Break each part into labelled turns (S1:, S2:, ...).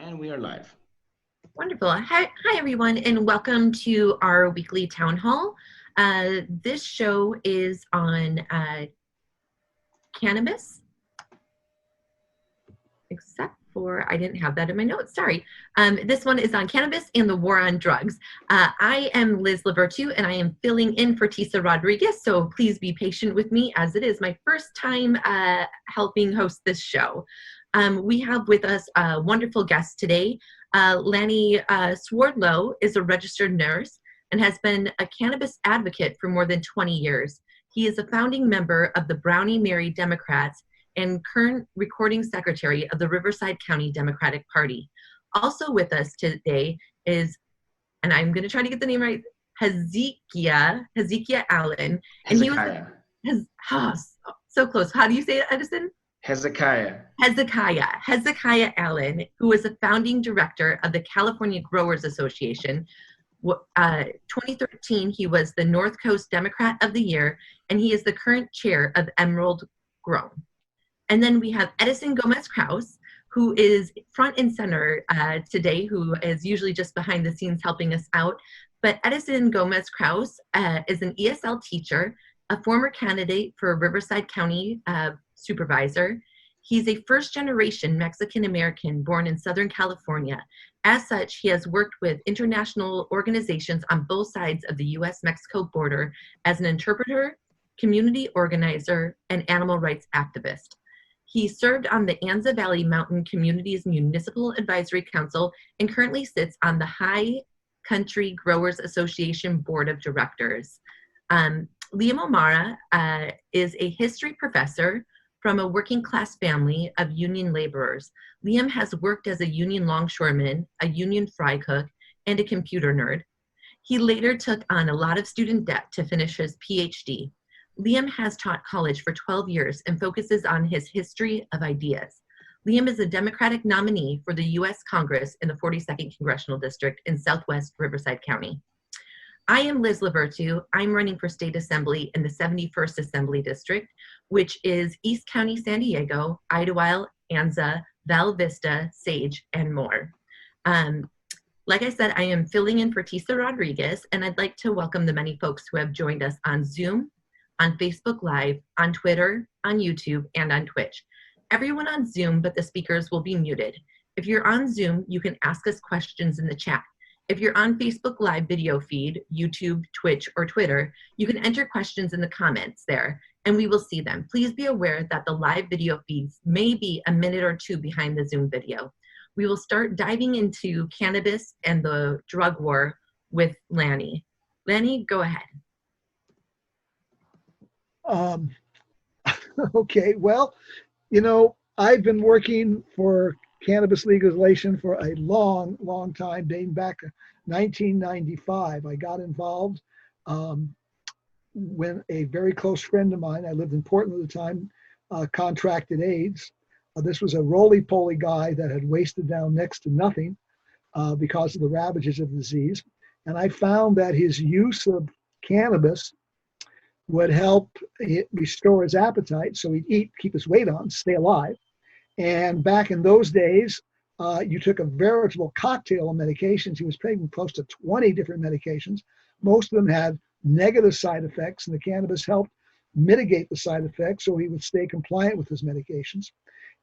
S1: And we are live.
S2: Wonderful. Hi, everyone, and welcome to our weekly town hall. This show is on cannabis, except for, I didn't have that in my notes, sorry. This one is on cannabis and the war on drugs. I am Liz Lavertu, and I am filling in for Tisa Rodriguez, so please be patient with me as it is my first time helping host this show. We have with us a wonderful guest today. Lanny Swerdlow is a registered nurse and has been a cannabis advocate for more than 20 years. He is a founding member of the Brownie Mary Democrats and current recording secretary of the Riverside County Democratic Party. Also with us today is, and I'm going to try to get the name right, Hezekiah Allen. And
S1: Hezekiah.
S2: He was so close. How do you say it, Edison?
S1: Hezekiah
S2: Allen, who is a founding director of the California Growers Association. 2013, he was the North Coast Democrat of the Year, and he is the current chair of Emerald Grown. And then we have Edison Gomez-Krauss, who is front and center today, who is usually just behind the scenes helping us out. But Edison Gomez-Krauss is an ESL teacher, a former candidate for Riverside County supervisor. He's a first-generation Mexican-American born in Southern California. As such, he has worked with international organizations on both sides of the U.S.-Mexico border as an interpreter, community organizer, and animal rights activist. He served on the Anza Valley Mountain Communities Municipal Advisory Council and currently sits on the High Country Growers Association Board of Directors. Liam O'Mara is a history professor from a working class family of union laborers. Liam has worked as a union longshoreman, a union fry cook, and a computer nerd. He later took on a lot of student debt to finish his PhD. Liam has taught college for 12 years and focuses on his history of ideas. Liam is a Democratic nominee for the U.S. Congress in the 42nd Congressional District in Southwest Riverside County. I am Liz Lavertu. I'm running for state assembly in the 71st Assembly District, which is East County, San Diego, Idlewild, Anza, Val Vista, Sage, and more. Like I said, I am filling in for Tisa Rodriguez, and I'd like to welcome the many folks who have joined us on Zoom, on Facebook Live, on Twitter, on YouTube, and on Twitch. Everyone on Zoom but the speakers will be muted. If you're on Zoom, you can ask us questions in the chat. If you're on Facebook Live video feed, YouTube, Twitch, or Twitter, you can enter questions in the comments there, and we will see them. Please be aware that the live video feeds may be a minute or two behind the Zoom video. We will start diving into cannabis and the drug war with Lanny. Lanny, go ahead.
S3: Okay, well, you know, I've been working for cannabis legalization for a long time, dating back to 1995. I got involved when a very close friend of mine, I lived in Portland at the time, contracted AIDS. This was a roly-poly guy that had wasted down next to nothing because of the ravages of the disease. And I found that his use of cannabis would help restore his appetite so he'd eat, keep his weight on, stay alive. And back in those days, you took a veritable cocktail of medications. He was taking close to 20 different medications. Most of them had negative side effects, and the cannabis helped mitigate the side effects so he would stay compliant with his medications.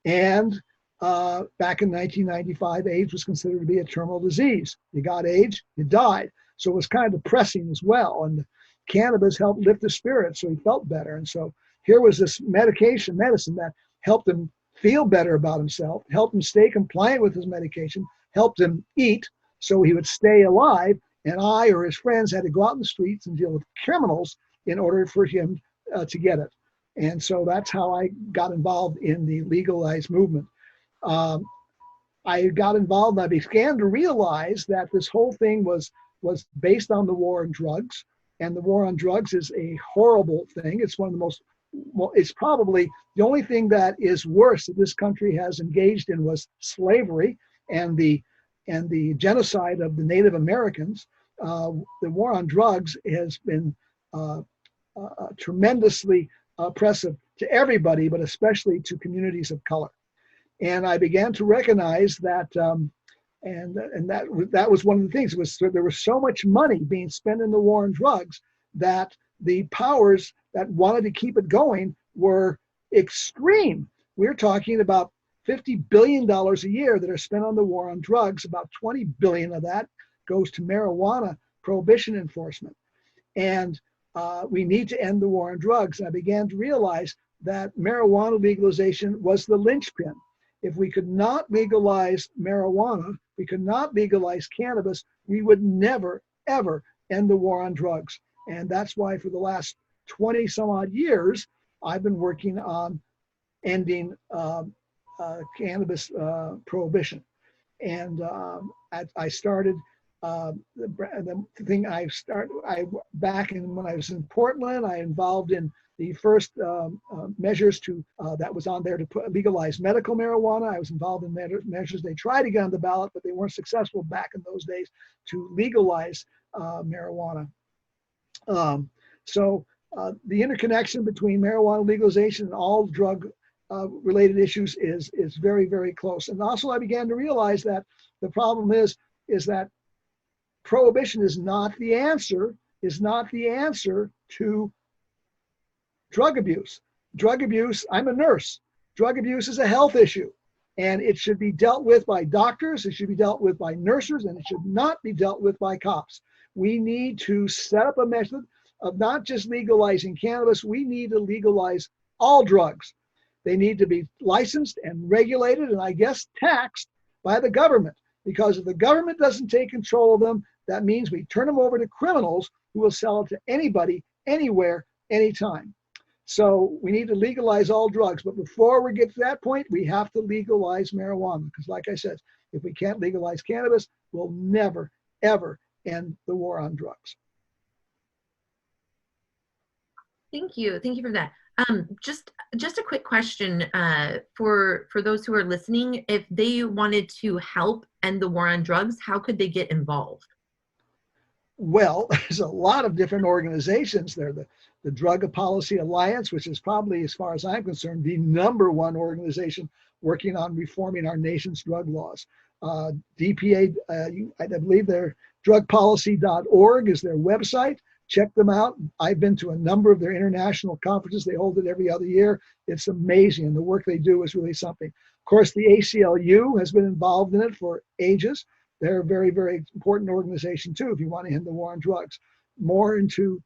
S3: And back in 1995, AIDS was considered to be a terminal disease. You got AIDS, you died. So it was kind of depressing as well. And cannabis helped lift his spirits so he felt better. And so here was this medicine that helped him feel better about himself, helped him stay compliant with his medication, helped him eat so he would stay alive. And I or his friends had to go out in the streets and deal with criminals in order for him to get it. And so that's how I got involved in the legalized movement. I got involved and I began to realize that this whole thing was based on the war on drugs. And the war on drugs is a horrible thing. It's one of the most, well, it's probably the only thing that is worse that this country has engaged in was slavery and the genocide of the Native Americans. The war on drugs has been tremendously oppressive to everybody, but especially to communities of color. And I began to recognize that And that was one of the things. There was so much money being spent in the war on drugs that the powers that wanted to keep it going were extreme. We're talking about $50 billion a year that are spent on the war on drugs. About 20 billion of that goes to marijuana prohibition enforcement. And we need to end the war on drugs. And I began to realize that marijuana legalization was the linchpin. If we could not legalize marijuana, we could not legalize cannabis, we would never, ever end the war on drugs. And that's why for the last 20 some odd years, I've been working on ending cannabis prohibition. And I started the thing back when I was in Portland, I involved in the first measures that was on there to legalize medical marijuana. I was involved in measures they tried to get on the ballot, but they weren't successful back in those days to legalize marijuana. So the interconnection between marijuana legalization and all drug related issues is very, very close. And also I began to realize that the problem is that prohibition is not the answer to drug abuse. Drug abuse, I'm a nurse. Drug abuse is a health issue, and it should be dealt with by doctors, it should be dealt with by nurses, and it should not be dealt with by cops. We need to set up a method of not just legalizing cannabis, we need to legalize all drugs. They need to be licensed and regulated, and I guess taxed by the government. Because if the government doesn't take control of them, that means we turn them over to criminals who will sell it to anybody, anywhere, anytime. So we need to legalize all drugs. But before we get to that point, we have to legalize marijuana. Because like I said, if we can't legalize cannabis, we'll never, ever end the war on drugs.
S2: Thank you. Thank you for that. Just a quick question for those who are listening. If they wanted to help end the war on drugs, how could they get involved?
S3: Well, there's a lot of different organizations there. The Drug Policy Alliance, which is probably, as far as I'm concerned, the #1 organization working on reforming our nation's drug laws. DPA, I believe their drugpolicy.org is their website. Check them out. I've been to a number of their international conferences. They hold it every other year. It's amazing. And the work they do is really something. Of course, the ACLU has been involved in it for ages. They're a very, very important organization, too, if you want to end the war on drugs. More into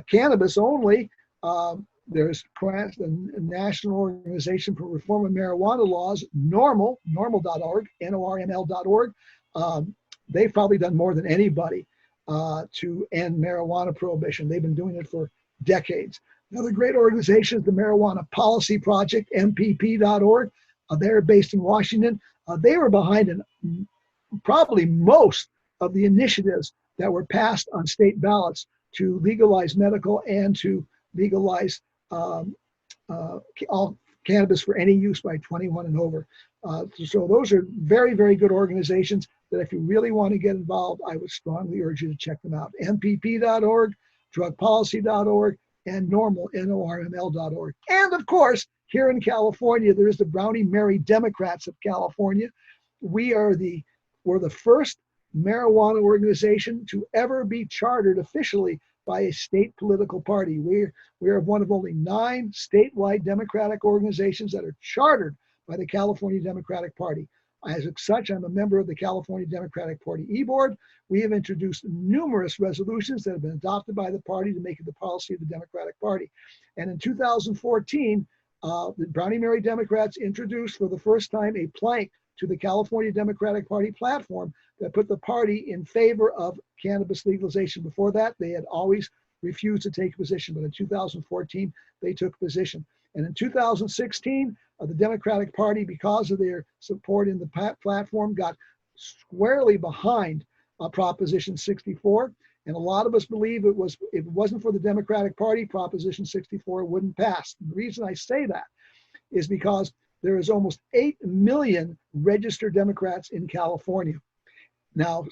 S3: cannabis only, there's the National Organization for Reform of Marijuana Laws, normal.org, NORML.org. They've probably done more than anybody to end marijuana prohibition. They've been doing it for decades. Another great organization is the Marijuana Policy Project, MPP.org. They're based in Washington. They were behind probably most of the initiatives that were passed on state ballots to legalize medical and to legalize all cannabis for any use by 21 and over. So those are very, very good organizations that if you really want to get involved, I would strongly urge you to check them out. MPP.org, drugpolicy.org, and NORML.org. And of course, here in California, there is the Brownie Mary Democrats of California. We're the first marijuana organization to ever be chartered officially by a state political party. We're one of only 9 statewide Democratic organizations that are chartered by the California Democratic Party. As such, I'm a member of the California Democratic Party e-board. We have introduced numerous resolutions that have been adopted by the party to make it the policy of the Democratic Party. And in 2014, the Brownie Mary Democrats introduced for the first time a plank to the California Democratic Party platform that put the party in favor of cannabis legalization. Before that, they had always refused to take a position, but in 2014, they took a position. And in 2016, the Democratic Party, because of their support in the platform, got squarely behind Proposition 64. And a lot of us believe if it wasn't for the Democratic Party, Proposition 64 wouldn't pass. And the reason I say that is because there is almost 8 million registered Democrats in California. Now,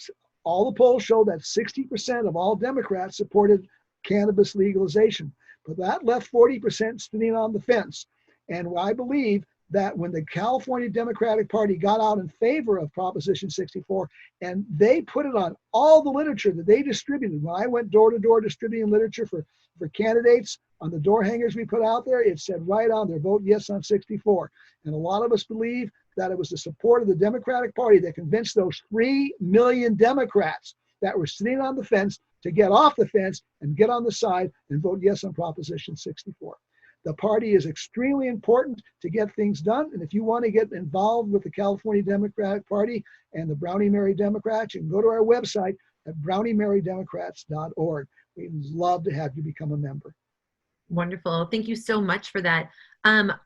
S3: all the polls show that 60% of all Democrats supported cannabis legalization, but that left 40% sitting on the fence. And I believe that when the California Democratic Party got out in favor of Proposition 64, and they put it on all the literature that they distributed. When I went door to door distributing literature for candidates, on the door hangers we put out there, it said right on there, vote yes on 64. And a lot of us believe that it was the support of the Democratic Party that convinced those 3 million Democrats that were sitting on the fence to get off the fence and get on the side and vote yes on Proposition 64. The party is extremely important to get things done. And if you want to get involved with the California Democratic Party and the Brownie Mary Democrats, you can go to our website at browniemarydemocrats.org. We'd love to have you become a member.
S2: Wonderful. Thank you so much for that.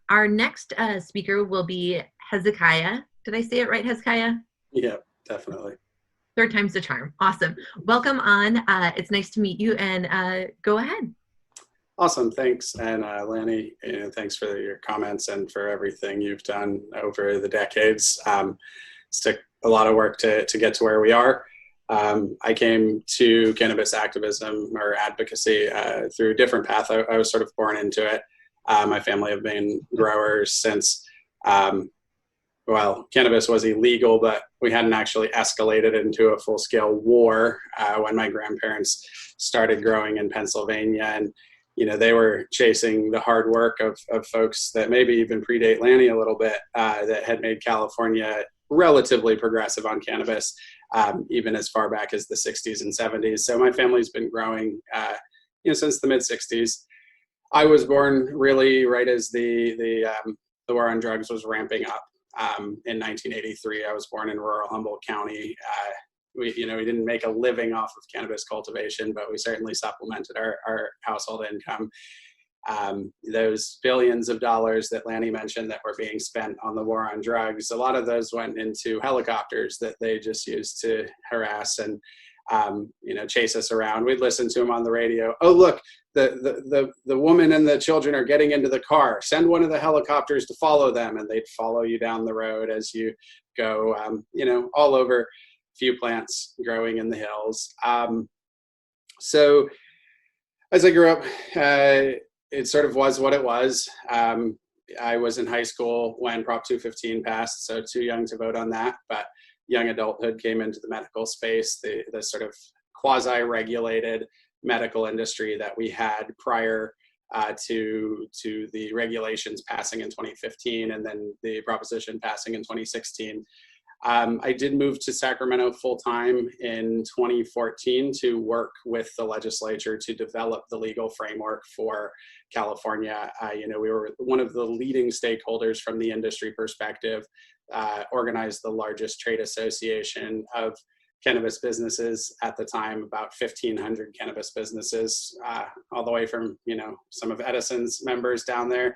S2: Our next speaker will be Hezekiah. Did I say it right, Hezekiah?
S1: Yeah, definitely.
S2: Third time's the charm. Awesome. Welcome on. It's nice to meet you, and go ahead.
S1: Awesome. Thanks. And Lanny, thanks for your comments and for everything you've done over the decades. It's took a lot of work to get to where we are. I came to cannabis activism or advocacy through a different path. I was sort of born into it. My family have been growers since, cannabis was illegal, but we hadn't actually escalated into a full-scale war when my grandparents started growing in Pennsylvania. And they were chasing the hard work of folks that maybe even predate Lanny a little bit, that had made California relatively progressive on cannabis, even as far back as the 60s and 70s. So my family's been growing, since the mid 60s. I was born really right as the war on drugs was ramping up. In 1983, I was born in rural Humboldt County. We didn't make a living off of cannabis cultivation, but we certainly supplemented our household income. Those billions of dollars that Lanny mentioned that were being spent on the war on drugs, a lot of those went into helicopters that they just used to harass and chase us around. We'd listen to them on the radio. Oh, look, the woman and the children are getting into the car. Send one of the helicopters to follow them, and they'd follow you down the road as you go, all over. Few plants growing in the hills. So as I grew up, it sort of was what it was. I was in high school when Prop 215 passed, so too young to vote on that, but young adulthood came into the medical space, the sort of quasi-regulated medical industry that we had prior to the regulations passing in 2015 and then the proposition passing in 2016. I did move to Sacramento full-time in 2014 to work with the legislature to develop the legal framework for California. We were one of the leading stakeholders from the industry perspective, organized the largest trade association of cannabis businesses at the time, about 1,500 cannabis businesses, all the way from, some of Edison's members down there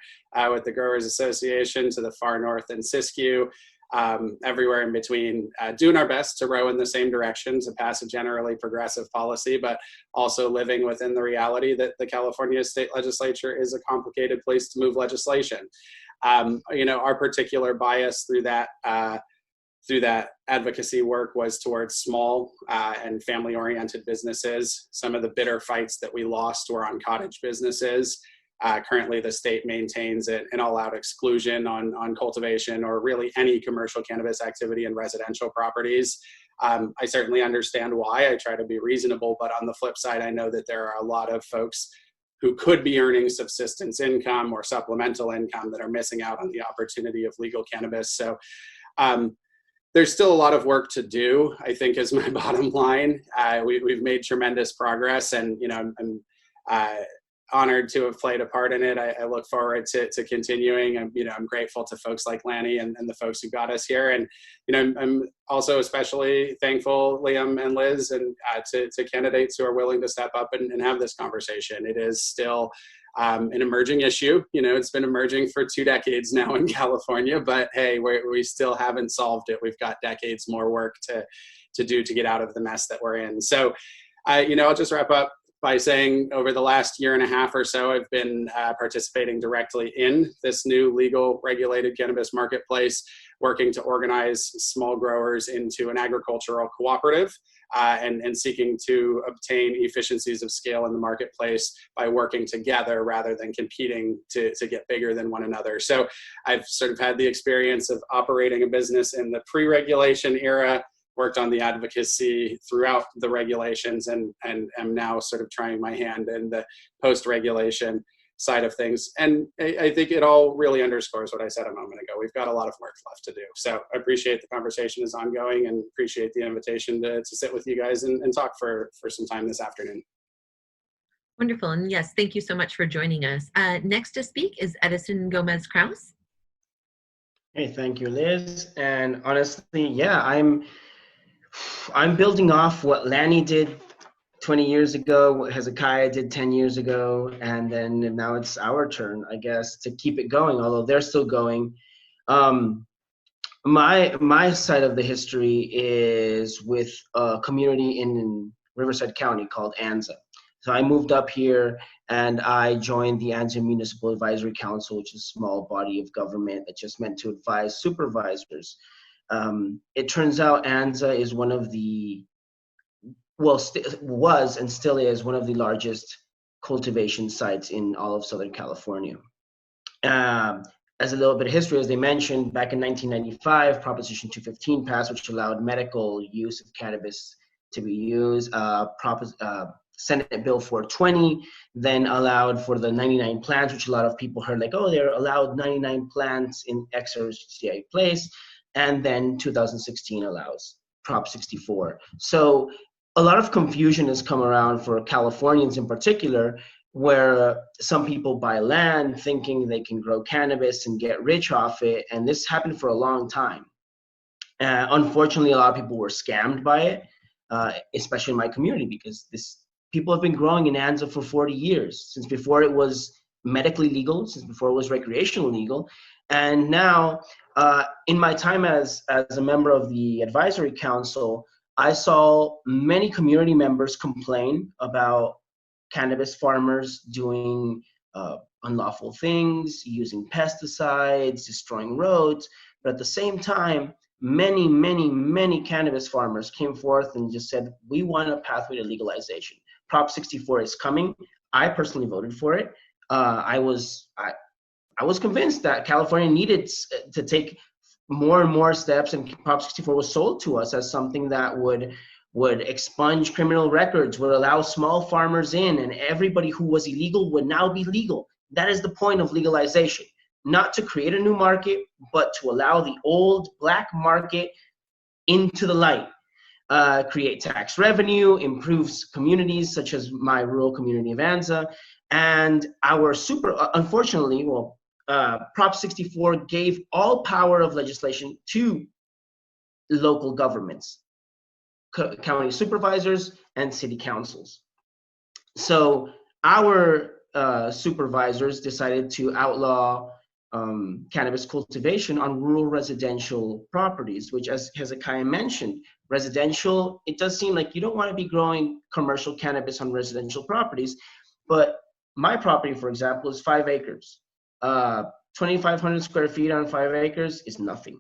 S1: with the Growers Association to the far north in Siskiyou. Everywhere in between, doing our best to row in the same direction to pass a generally progressive policy, but also living within the reality that the California state legislature is a complicated place to move legislation. Our particular bias through that advocacy work was towards small and family-oriented businesses. Some of the bitter fights that we lost were on cottage businesses. Currently, the state maintains an all-out exclusion on cultivation or really any commercial cannabis activity in residential properties. I certainly understand why. I try to be reasonable, but on the flip side, I know that there are a lot of folks who could be earning subsistence income or supplemental income that are missing out on the opportunity of legal cannabis. So there's still a lot of work to do, I think, is my bottom line. We've made tremendous progress, and I'm honored to have played a part in it. I look forward to continuing. I'm grateful to folks like Lanny and the folks who got us here. And, I'm also especially thankful, Liam and Liz, and to candidates who are willing to step up and have this conversation. It is still an emerging issue. It's been emerging for 2 decades now in California, but hey, we still haven't solved it. We've got decades more work to do to get out of the mess that we're in. So, I'll just wrap up by saying over the last year and a half or so, I've been participating directly in this new legal regulated cannabis marketplace. working to organize small growers into an agricultural cooperative, and seeking to obtain efficiencies of scale in the marketplace by working together rather than competing to get bigger than one another. So I've sort of had the experience of operating a business in the pre-regulation era, worked on the advocacy throughout the regulations, and am now sort of trying my hand in the post-regulation side of things. And I think it all really underscores what I said a moment ago. We've got a lot of work left to do. So I appreciate the conversation is ongoing, and appreciate the invitation to sit with you guys and talk for some time this afternoon.
S2: Wonderful. And yes, thank you so much for joining us. Next to speak is Edison Gomez-Krauss.
S4: Hey, thank you, Liz. And honestly, yeah, I'm building off what Lanny did 20 years ago, what Hezekiah did 10 years ago, and then now it's our turn, I guess, to keep it going, although they're still going. My side of the history is with a community in Riverside County called Anza. So I moved up here and I joined the Anza Municipal Advisory Council, which is a small body of government that just meant to advise supervisors. It turns out Anza is one of the, was and still is one of the largest cultivation sites in all of Southern California. As a little bit of history, as they mentioned, back in 1995, Proposition 215 passed, which allowed medical use of cannabis to be used. Senate Bill 420 then allowed for the 99 plants, which a lot of people heard like, oh, they're allowed 99 plants in XRCA place. And then 2016 allows Prop 64. So a lot of confusion has come around for Californians in particular, where some people buy land thinking they can grow cannabis and get rich off it. And this happened for a long time. Unfortunately, a lot of people were scammed by it, especially in my community, because people have been growing in Anza for 40 years, since before it was medically legal, since before it was recreational legal. And now, in my time as a member of the advisory council, I saw many community members complain about cannabis farmers doing unlawful things, using pesticides, destroying roads. But at the same time, many cannabis farmers came forth and just said, we want a pathway to legalization. Prop 64 is coming. I personally voted for it. I was convinced that California needed to take more and more steps, and Prop 64 was sold to us as something that would expunge criminal records, would allow small farmers in, and everybody who was illegal would now be legal. That is the point of legalization, not to create a new market, but to allow the old black market into the light. Create tax revenue, improves communities such as my rural community of Anza, and unfortunately, Prop 64 gave all power of legislation to local governments, county supervisors and city councils. So our supervisors decided to outlaw cannabis cultivation on rural residential properties, which, as Hezekiah mentioned, residential, it does seem like you don't want to be growing commercial cannabis on residential properties, but my property, for example, is 5 acres. 2,500 square feet on 5 acres is nothing.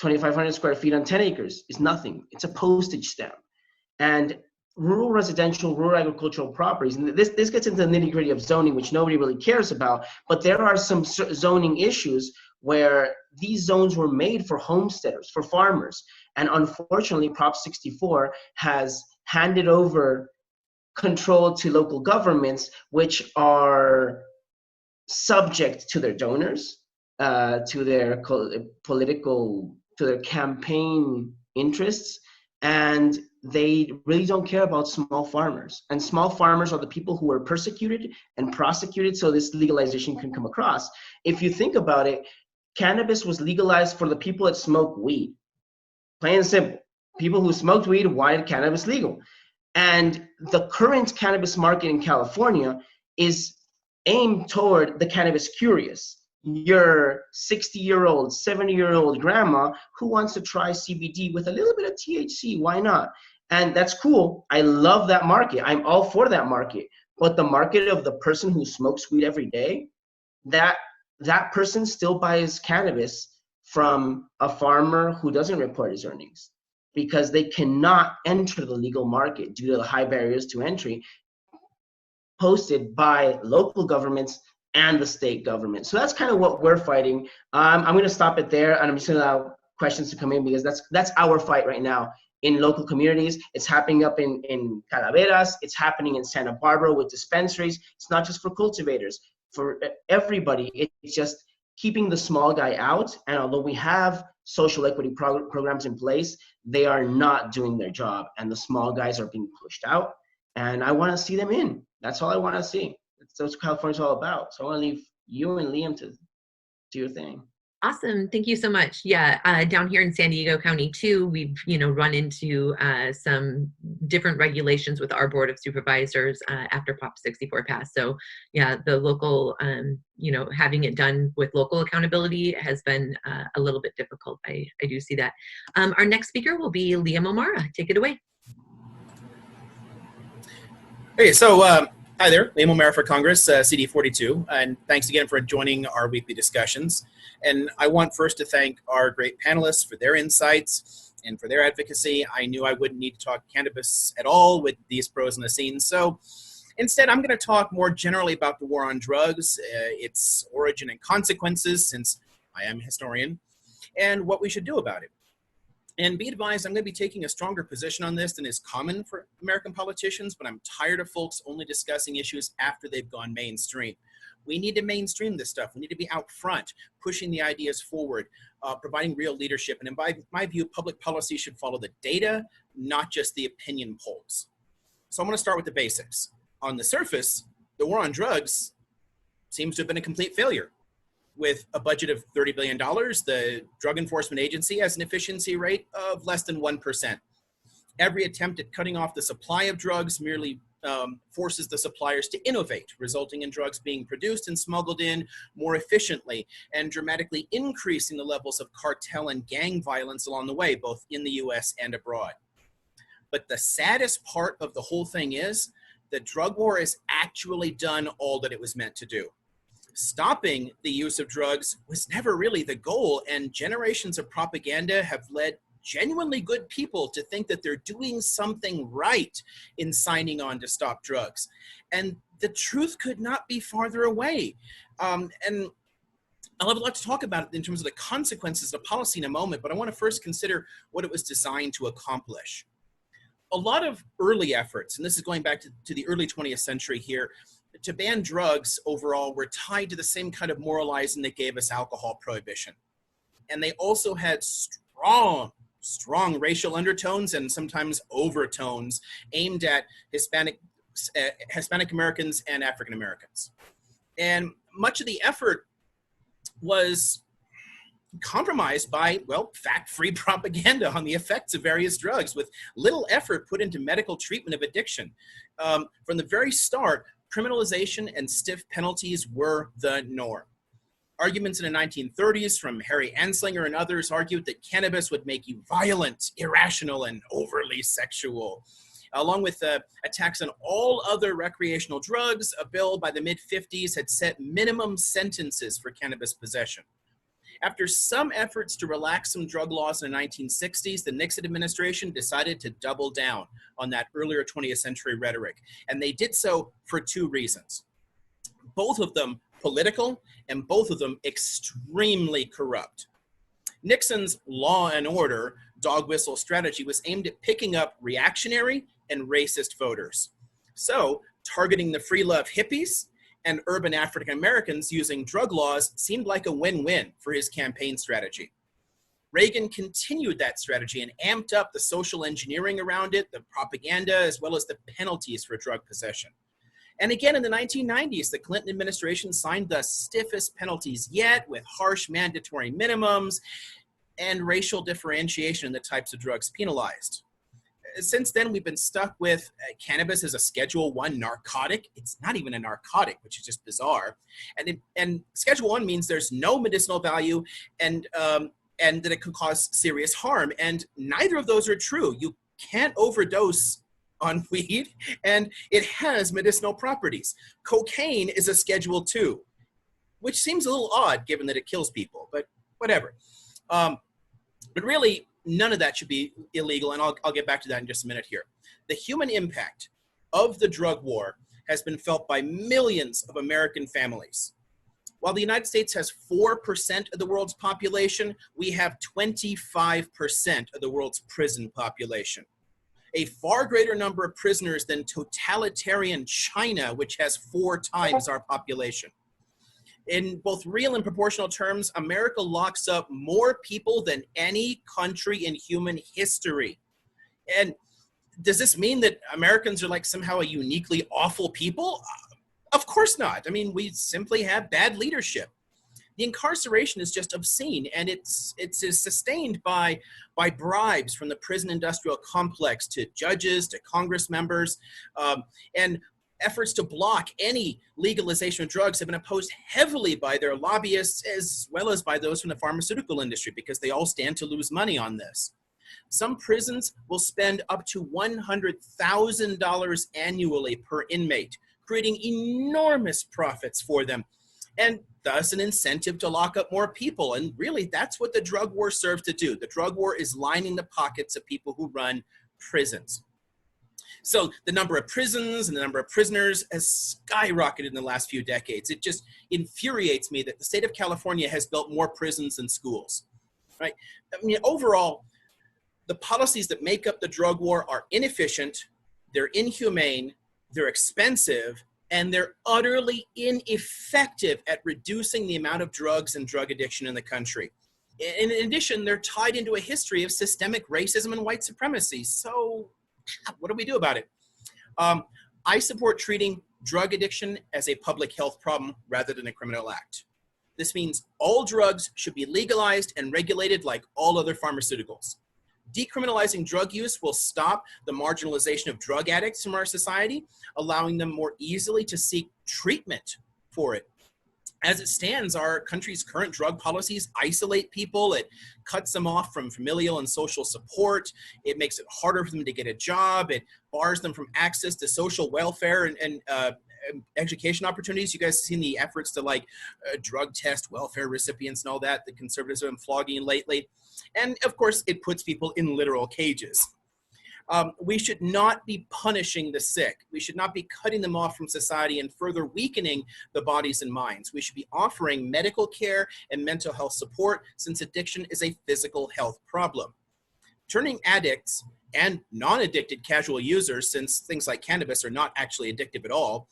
S4: 2,500 square feet on 10 acres is nothing. It's a postage stamp. And rural residential, rural agricultural properties, and this gets into the nitty-gritty of zoning, which nobody really cares about, but there are some zoning issues where these zones were made for homesteaders, for farmers. And unfortunately, Prop 64 has handed over control to local governments, which are subject to their donors, to their political, to their campaign interests, and they really don't care about small farmers. And small farmers are the people who are persecuted and prosecuted so this legalization can come across. If you think about it, cannabis was legalized for the people that smoke weed. Plain and simple. People who smoked weed wanted cannabis legal. And the current cannabis market in California is aimed toward the cannabis curious. Your 60-year-old, 70-year-old grandma who wants to try CBD with a little bit of THC, why not? And that's cool. I love that market. I'm all for that market. But the market of the person who smokes weed every day, that person still buys cannabis from a farmer who doesn't report his earnings because they cannot enter the legal market due to the high barriers to entry posted by local governments and the state government. So that's kind of what we're fighting. I'm going to stop it there, and I'm just going to allow questions to come in because that's our fight right now in local communities. It's happening up in Calaveras. It's happening in Santa Barbara with dispensaries. It's not just for cultivators. For everybody, it's just keeping the small guy out. And although we have social equity programs in place, they are not doing their job, and the small guys are being pushed out. And I want to see them in. That's all I want to see. That's what California's all about. So I want to leave you and Liam to do your thing.
S2: Awesome. Thank you so much. Yeah, down here in San Diego County too, we've run into some different regulations with our Board of Supervisors after Prop 64 passed. So yeah, the local, having it done with local accountability has been a little bit difficult. I do see that. Our next speaker will be Liam O'Mara. Take it away.
S5: Hey, so hi there, Liam O'Mara for Congress, CD42, and thanks again for joining our weekly discussions. And I want first to thank our great panelists for their insights and for their advocacy. I knew I wouldn't need to talk cannabis at all with these pros in the scene, so instead I'm going to talk more generally about the war on drugs, its origin and consequences, since I am a historian, and what we should do about it. And be advised, I'm going to be taking a stronger position on this than is common for American politicians, but I'm tired of folks only discussing issues after they've gone mainstream. We need to mainstream this stuff. We need to be out front, pushing the ideas forward, providing real leadership. And in my view, public policy should follow the data, not just the opinion polls. So I'm going to start with the basics. On the surface, the war on drugs seems to have been a complete failure. With a budget of $30 billion, the Drug Enforcement Agency has an efficiency rate of less than 1%. Every attempt at cutting off the supply of drugs merely forces the suppliers to innovate, resulting in drugs being produced and smuggled in more efficiently and dramatically increasing the levels of cartel and gang violence along the way, both in the US and abroad. But the saddest part of the whole thing is the drug war has actually done all that it was meant to do. Stopping the use of drugs was never really the goal, and generations of propaganda have led genuinely good people to think that they're doing something right in signing on to stop drugs. And the truth could not be farther away. And I'll have a lot to talk about in terms of the consequences of policy in a moment, but I want to first consider what it was designed to accomplish. A lot of early efforts, and this is going back to the early 20th century here, to ban drugs overall were tied to the same kind of moralizing that gave us alcohol prohibition. And they also had strong racial undertones and sometimes overtones aimed at Hispanic Americans and African Americans. And much of the effort was compromised by, well, fact-free propaganda on the effects of various drugs with little effort put into medical treatment of addiction. From the very start, criminalization and stiff penalties were the norm. Arguments in the 1930s from Harry Anslinger and others argued that cannabis would make you violent, irrational, and overly sexual. Along with attacks on all other recreational drugs, a bill by the mid-50s had set minimum sentences for cannabis possession. After some efforts to relax some drug laws in the 1960s, the Nixon administration decided to double down on that earlier 20th century rhetoric. And they did so for two reasons. Both of them political and both of them extremely corrupt. Nixon's law and order dog whistle strategy was aimed at picking up reactionary and racist voters. So targeting the free love hippies and urban African Americans using drug laws seemed like a win-win for his campaign strategy. Reagan continued that strategy and amped up the social engineering around it, the propaganda, as well as the penalties for drug possession. And again, in the 1990s, the Clinton administration signed the stiffest penalties yet, with harsh mandatory minimums and racial differentiation in the types of drugs penalized. Since then, we've been stuck with cannabis as a Schedule I narcotic. It's not even a narcotic, which is just bizarre. And Schedule I means there's no medicinal value and that it could cause serious harm. And neither of those are true. You can't overdose on weed, and it has medicinal properties. Cocaine is a Schedule II, which seems a little odd given that it kills people, but whatever. But really, none of that should be illegal, and I'll get back to that in just a minute here. The human impact of the drug war has been felt by millions of American families. While the United States has 4% of the world's population, we have 25% of the world's prison population. A far greater number of prisoners than totalitarian China, which has 4 times our population. In both real and proportional terms, America locks up more people than any country in human history. And does this mean that Americans are like somehow a uniquely awful people? Of course not. I mean, we simply have bad leadership. The incarceration is just obscene, and it's sustained by bribes from the prison industrial complex to judges, to Congress members, and efforts to block any legalization of drugs have been opposed heavily by their lobbyists as well as by those from the pharmaceutical industry, because they all stand to lose money on this. Some prisons will spend up to $100,000 annually per inmate, creating enormous profits for them, and thus an incentive to lock up more people. And really, that's what the drug war serves to do. The drug war is lining the pockets of people who run prisons. So the number of prisons and the number of prisoners has skyrocketed in the last few decades. It just infuriates me that the state of California has built more prisons than schools, right? I mean, overall, the policies that make up the drug war are inefficient, they're inhumane, they're expensive, and they're utterly ineffective at reducing the amount of drugs and drug addiction in the country. In addition, they're tied into a history of systemic racism and white supremacy. So what do we do about it? I support treating drug addiction as a public health problem rather than a criminal act. This means all drugs should be legalized and regulated like all other pharmaceuticals. Decriminalizing drug use will stop the marginalization of drug addicts from our society, allowing them more easily to seek treatment for it. As it stands, our country's current drug policies isolate people. It cuts them off from familial and social support. It makes it harder for them to get a job. It bars them from access to social welfare and education opportunities. You guys have seen the efforts to drug test welfare recipients and all that. The conservatives have been flogging lately. And of course, it puts people in literal cages. We should not be punishing the sick. We should not be cutting them off from society and further weakening the bodies and minds. We should be offering medical care and mental health support, since addiction is a physical health problem. Turning addicts and non-addicted casual users, since things like cannabis are not actually addictive at all,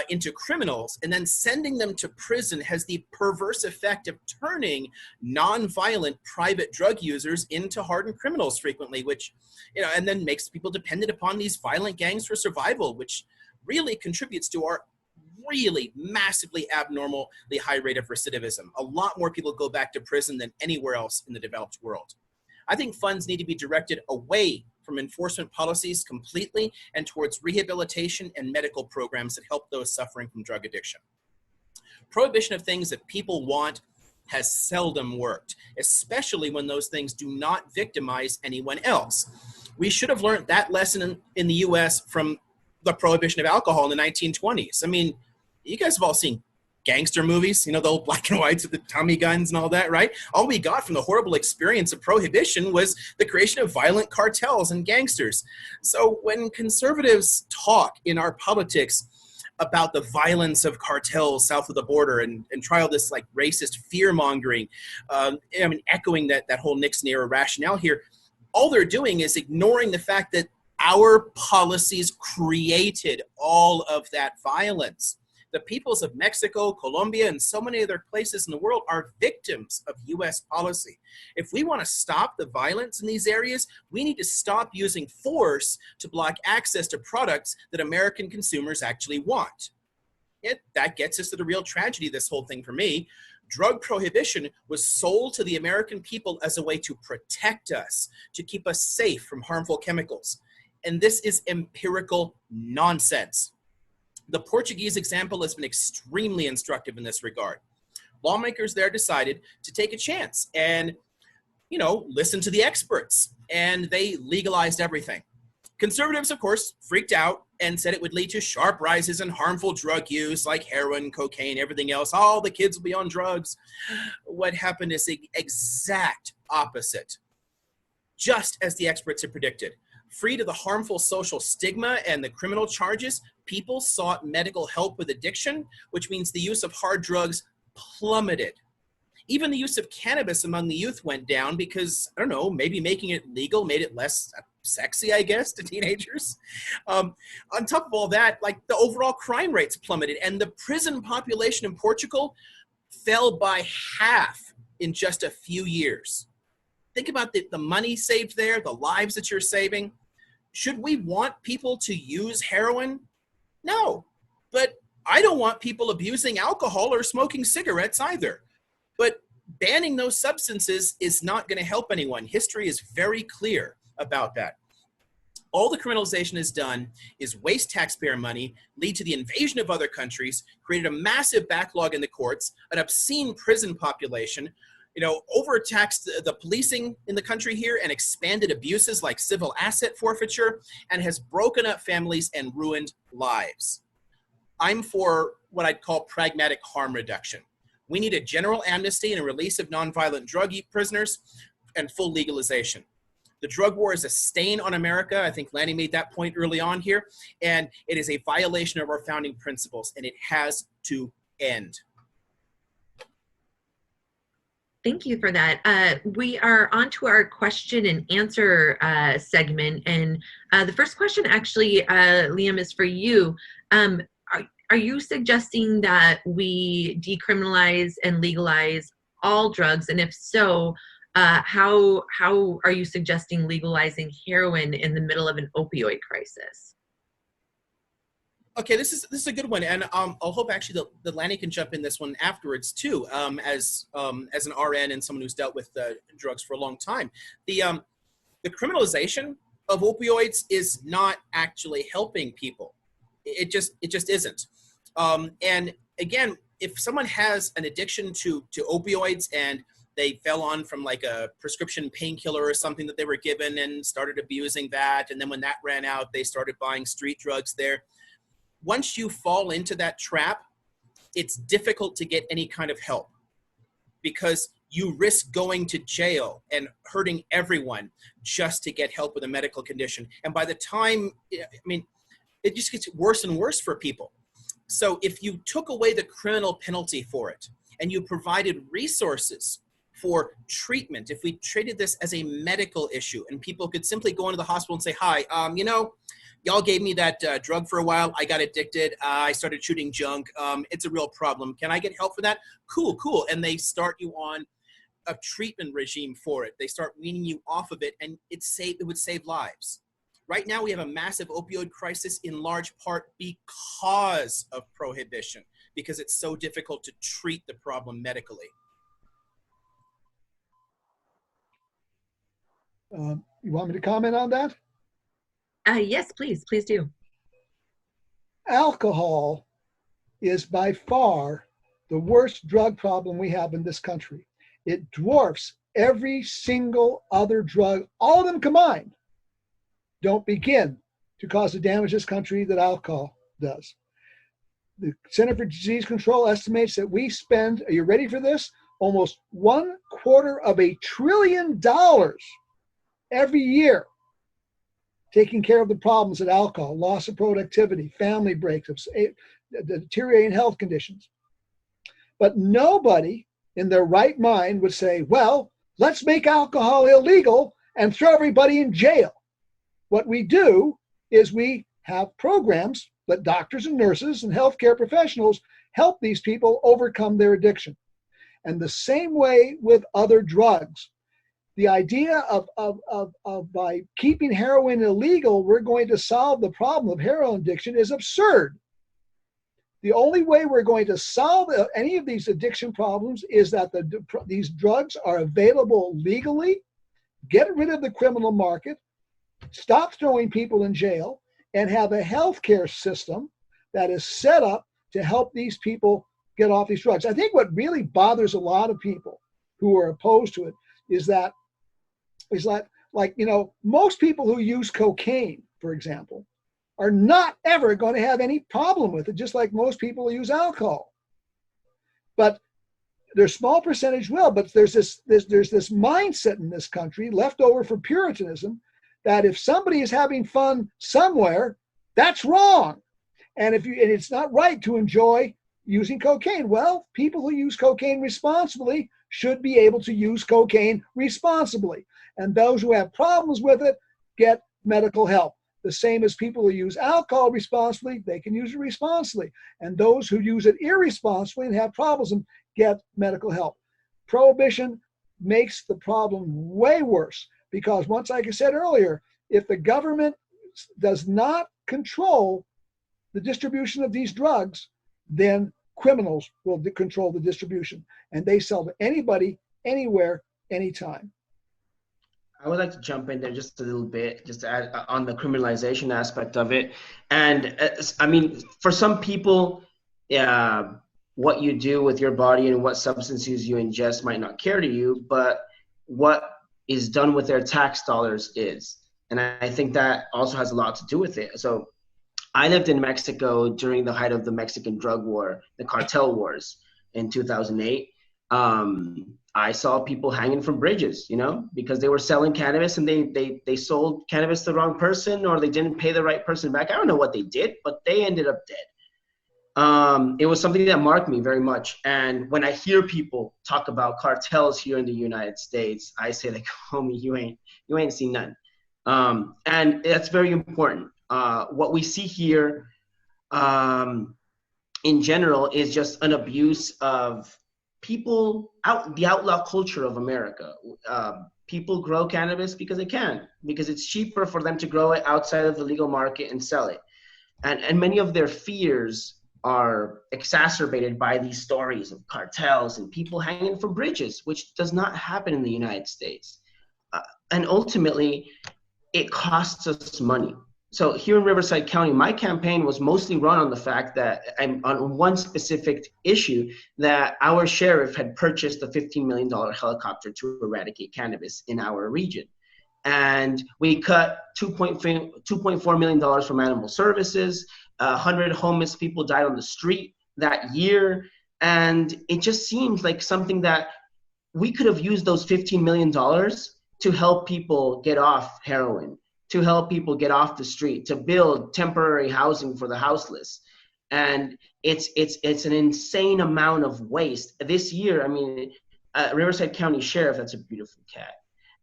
S5: into criminals and then sending them to prison has the perverse effect of turning non-violent private drug users into hardened criminals frequently, which, and then makes people dependent upon these violent gangs for survival, which really contributes to our really massively abnormally high rate of recidivism. A lot more people go back to prison than anywhere else in the developed world. I think funds need to be directed away from enforcement policies completely and towards rehabilitation and medical programs that help those suffering from drug addiction. Prohibition of things that people want has seldom worked, especially when those things do not victimize anyone else. We should have learned that lesson in the US from the prohibition of alcohol in the 1920s. I mean, you guys have all seen gangster movies, the old black and whites with the Tommy guns and all that, right? All we got from the horrible experience of prohibition was the creation of violent cartels and gangsters. So when conservatives talk in our politics about the violence of cartels south of the border and try all this racist fear-mongering, echoing that whole Nixon era rationale here, all they're doing is ignoring the fact that our policies created all of that violence. The peoples of Mexico, Colombia, and so many other places in the world are victims of U.S. policy. If we want to stop the violence in these areas, we need to stop using force to block access to products that American consumers actually want. That gets us to the real tragedy of this whole thing for me. Drug prohibition was sold to the American people as a way to protect us, to keep us safe from harmful chemicals. And this is empirical nonsense. The Portuguese example has been extremely instructive in this regard. Lawmakers there decided to take a chance and, listen to the experts, and they legalized everything. Conservatives, of course, freaked out and said it would lead to sharp rises in harmful drug use like heroin, cocaine, everything else. All the kids will be on drugs. What happened is the exact opposite, just as the experts had predicted. Freed of the harmful social stigma and the criminal charges, people sought medical help with addiction, which means the use of hard drugs plummeted. Even the use of cannabis among the youth went down because, I don't know, maybe making it legal made it less sexy, I guess, to teenagers. On top of all that, like, the overall crime rates plummeted, and the prison population in Portugal fell by half in just a few years. Think about the money saved there, the lives that you're saving. Should we want people to use heroin? No, but I don't want people abusing alcohol or smoking cigarettes either. But banning those substances is not going to help anyone. History is very clear about that. All the criminalization has done is waste taxpayer money, lead to the invasion of other countries, created a massive backlog in the courts, an obscene prison population, overtaxed the policing in the country here, and expanded abuses like civil asset forfeiture, and has broken up families and ruined lives. I'm for what I'd call pragmatic harm reduction. We need a general amnesty and a release of nonviolent drug prisoners and full legalization. The drug war is a stain on America. I think Lanny made that point early on here, and it is a violation of our founding principles, and it has to end.
S2: Thank you for that. We are on to our question and answer segment. And the first question, actually, Liam, is for you. Are you suggesting that we decriminalize and legalize all drugs? And if so, how are you suggesting legalizing heroin in the middle of an opioid crisis?
S5: Okay, this is a good one, and I'll hope actually that Lanny can jump in this one afterwards too, as an RN and someone who's dealt with drugs for a long time. The criminalization of opioids is not actually helping people. It just isn't. And again, if someone has an addiction to opioids and they fell on from like a prescription painkiller or something that they were given and started abusing that, and then when that ran out, they started buying street drugs there. Once you fall into that trap, it's difficult to get any kind of help because you risk going to jail and hurting everyone just to get help with a medical condition. And by the time, it just gets worse and worse for people. So if you took away the criminal penalty for it and you provided resources for treatment, if we treated this as a medical issue and people could simply go into the hospital and say, hi, y'all gave me that drug for a while. I got addicted. I started shooting junk. It's a real problem. Can I get help for that? Cool. And they start you on a treatment regime for it. They start weaning you off of it, and it would save lives. Right now, we have a massive opioid crisis in large part because of prohibition, because it's so difficult to treat the problem medically.
S3: You want me to comment on that?
S2: Yes, please do.
S3: Alcohol is by far the worst drug problem we have in this country. It dwarfs every single other drug. All of them combined don't begin to cause the damage this country that alcohol does. The Center for Disease Control estimates that we spend, are you ready for this? Almost $250 billion every year taking care of the problems that alcohol, loss of productivity, family breakups, deteriorating health conditions. But nobody in their right mind would say, well, let's make alcohol illegal and throw everybody in jail. What we do is we have programs that doctors and nurses and healthcare professionals help these people overcome their addiction. And the same way with other drugs. The idea of by keeping heroin illegal, we're going to solve the problem of heroin addiction is absurd. The only way we're going to solve any of these addiction problems is that these drugs are available legally, get rid of the criminal market, stop throwing people in jail, and have a healthcare system that is set up to help these people get off these drugs. I think what really bothers a lot of people who are opposed to it is that, most people who use cocaine for example, are not ever going to have any problem with it, just like most people who use alcohol. But there's small percentage will, but there's this mindset in this country left over from Puritanism that if somebody is having fun somewhere, that's wrong. And it's not right to enjoy using cocaine. Well, people who use cocaine responsibly should be able to use cocaine responsibly. And those who have problems with it get medical help. The same as people who use alcohol responsibly, they can use it responsibly. And those who use it irresponsibly and have problems get medical help. Prohibition makes the problem way worse because once, like I said earlier, if the government does not control the distribution of these drugs, then criminals will control the distribution and they sell to anybody, anywhere, anytime.
S4: I would like to jump in there just a little bit, just to add on the criminalization aspect of it. And I mean, for some people, what you do with your body and what substances you ingest might not care to you, but what is done with their tax dollars is. And I think that also has a lot to do with it. So I lived in Mexico during the height of the Mexican drug war, the cartel wars in 2008. I saw people hanging from bridges, because they were selling cannabis and they sold cannabis to the wrong person or they didn't pay the right person back. I don't know what they did, but they ended up dead. It was something that marked me very much. And when I hear people talk about cartels here in the United States, I say like, homie, you ain't seen none. And that's very important. What we see here in general is just an abuse of people, the outlaw culture of America. People grow cannabis because they can, because it's cheaper for them to grow it outside of the legal market and sell it. And many of their fears are exacerbated by these stories of cartels and people hanging from bridges, which does not happen in the United States. And ultimately, it costs us money. So here in Riverside County, my campaign was mostly run on the fact that, on one specific issue, that our sheriff had purchased a $15 million helicopter to eradicate cannabis in our region. And we cut $2.4 million from animal services. 100 homeless people died on the street that year. And it just seemed like something that we could have used those $15 million to help people get off heroin, to help people get off the street, to build temporary housing for the houseless. And it's an insane amount of waste. This year, I mean, Riverside County Sheriff, that's a beautiful cat.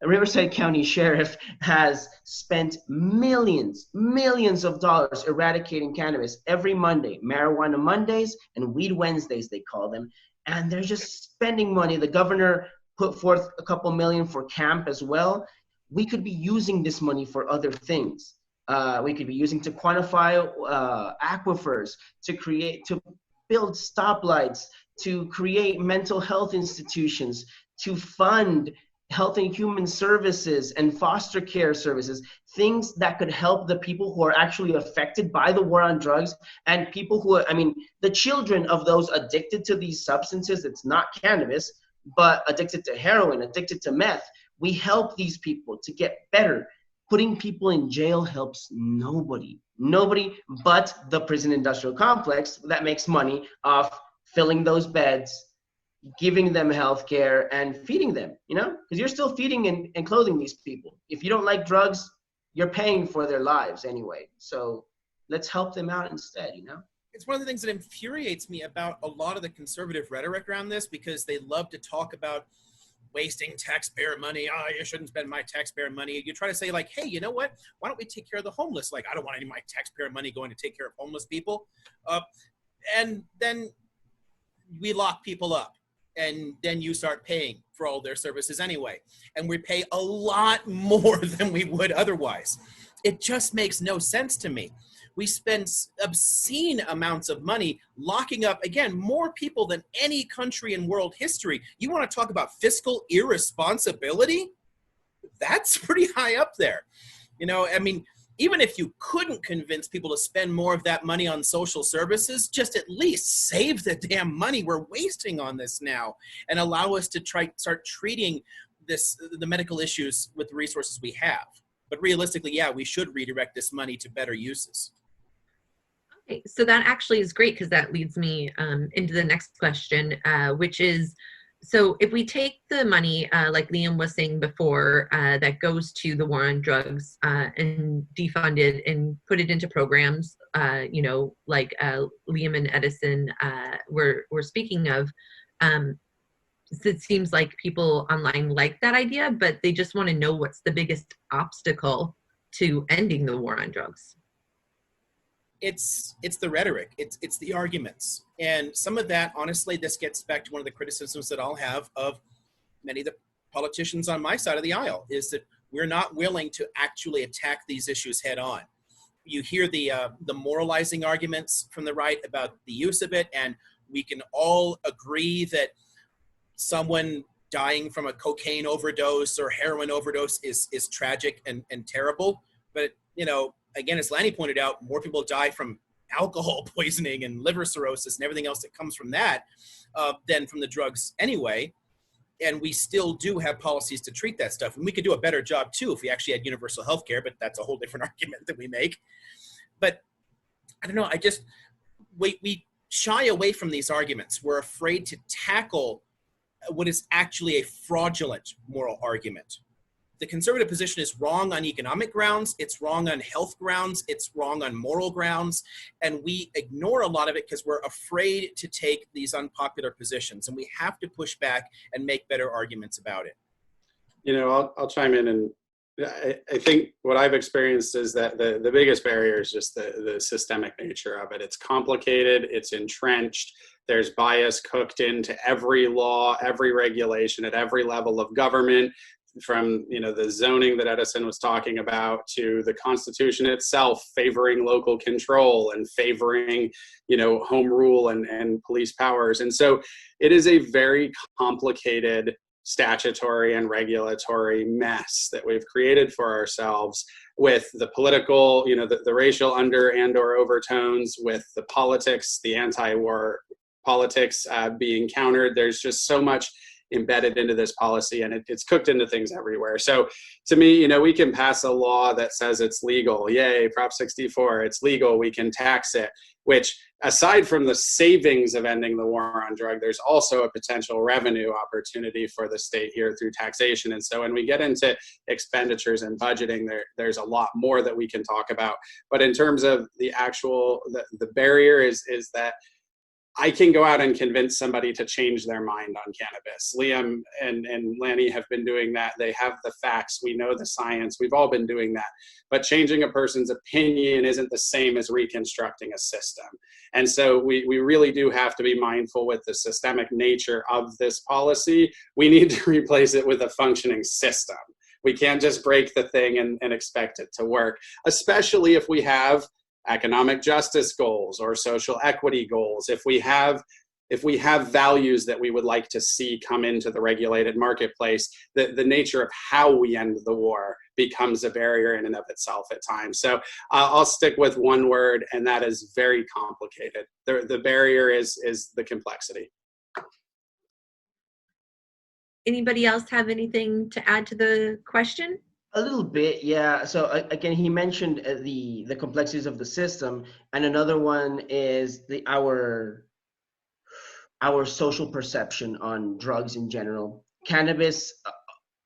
S4: Riverside County Sheriff has spent millions of dollars eradicating cannabis every Monday, Marijuana Mondays and Weed Wednesdays, they call them. And they're just spending money. The governor put forth a couple million for camp as well. We could be using this money for other things. We could be using to quantify aquifers, to build stoplights, to create mental health institutions, to fund health and human services and foster care services, things that could help the people who are actually affected by the war on drugs and people who, the children of those addicted to these substances, it's not cannabis, but addicted to heroin, addicted to meth. We help these people to get better. Putting people in jail helps nobody but the prison industrial complex that makes money off filling those beds, giving them health care and feeding them, because you're still feeding and clothing these people. If you don't like drugs, you're paying for their lives anyway. So let's help them out instead,
S5: It's one of the things that infuriates me about a lot of the conservative rhetoric around this, because they love to talk about wasting taxpayer money. Oh, you shouldn't spend my taxpayer money. You try to say like, hey, you know what? Why don't we take care of the homeless? Like, I don't want any of my taxpayer money going to take care of homeless people. And then we lock people up. And then you start paying for all their services anyway. And we pay a lot more than we would otherwise. It just makes no sense to me. We spend obscene amounts of money locking up, again, more people than any country in world history. You want to talk about fiscal irresponsibility? That's pretty high up there. Even if you couldn't convince people to spend more of that money on social services, just at least save the damn money we're wasting on this now and allow us to start treating the medical issues with the resources we have. But realistically, yeah, we should redirect this money to better uses.
S2: Okay, so that actually is great because that leads me into the next question, which is, so if we take the money, like Liam was saying before, that goes to the war on drugs and defund it and put it into programs, like Liam and Edison were speaking of, it seems like people online like that idea, but they just want to know what's the biggest obstacle to ending the war on drugs.
S5: It's the rhetoric, it's the arguments, and some of that, honestly, this gets back to one of the criticisms that I'll have of many of the politicians on my side of the aisle, is that we're not willing to actually attack these issues head on. You hear the moralizing arguments from the right about the use of it, and we can all agree that someone dying from a cocaine overdose or heroin overdose is tragic and terrible, but again, as Lanny pointed out, more people die from alcohol poisoning and liver cirrhosis and everything else that comes from that than from the drugs anyway. And we still do have policies to treat that stuff. And we could do a better job too if we actually had universal health care, but that's a whole different argument that we make. But I don't know, we shy away from these arguments. We're afraid to tackle what is actually a fraudulent moral argument. The conservative position is wrong on economic grounds, it's wrong on health grounds, it's wrong on moral grounds, and we ignore a lot of it because we're afraid to take these unpopular positions, and we have to push back and make better arguments about it.
S1: I'll chime in, and I think what I've experienced is that the biggest barrier is just the systemic nature of it. It's complicated, it's entrenched, there's bias cooked into every law, every regulation at every level of government, from the zoning that Edison was talking about to the Constitution itself favoring local control and favoring home rule and police powers. And so it is a very complicated statutory and regulatory mess that we've created for ourselves, with the political, the racial under and or overtones, with the politics, the anti-war politics being countered. There's just so much embedded into this policy, and it's cooked into things everywhere. So to me, we can pass a law that says it's legal. Yay, Prop 64, it's legal, we can tax it, which aside from the savings of ending the war on drug, there's also a potential revenue opportunity for the state here through taxation. And so when we get into expenditures and budgeting, there's a lot more that we can talk about. But in terms of the actual, the barrier is that I can go out and convince somebody to change their mind on cannabis. Liam and Lanny have been doing that. They have the facts. We know the science. We've all been doing that. But changing a person's opinion isn't the same as reconstructing a system. And so we really do have to be mindful with the systemic nature of this policy. We need to replace it with a functioning system. We can't just break the thing and expect it to work, especially if we have economic justice goals or social equity goals. If we have values that we would like to see come into the regulated marketplace, the nature of how we end the war becomes a barrier in and of itself at times. So I'll stick with one word, and that is very complicated. The barrier is the complexity.
S2: Anybody else have anything to add to the question?
S4: A little bit, yeah. So again, he mentioned the complexities of the system, and another one is our social perception on drugs in general. Cannabis,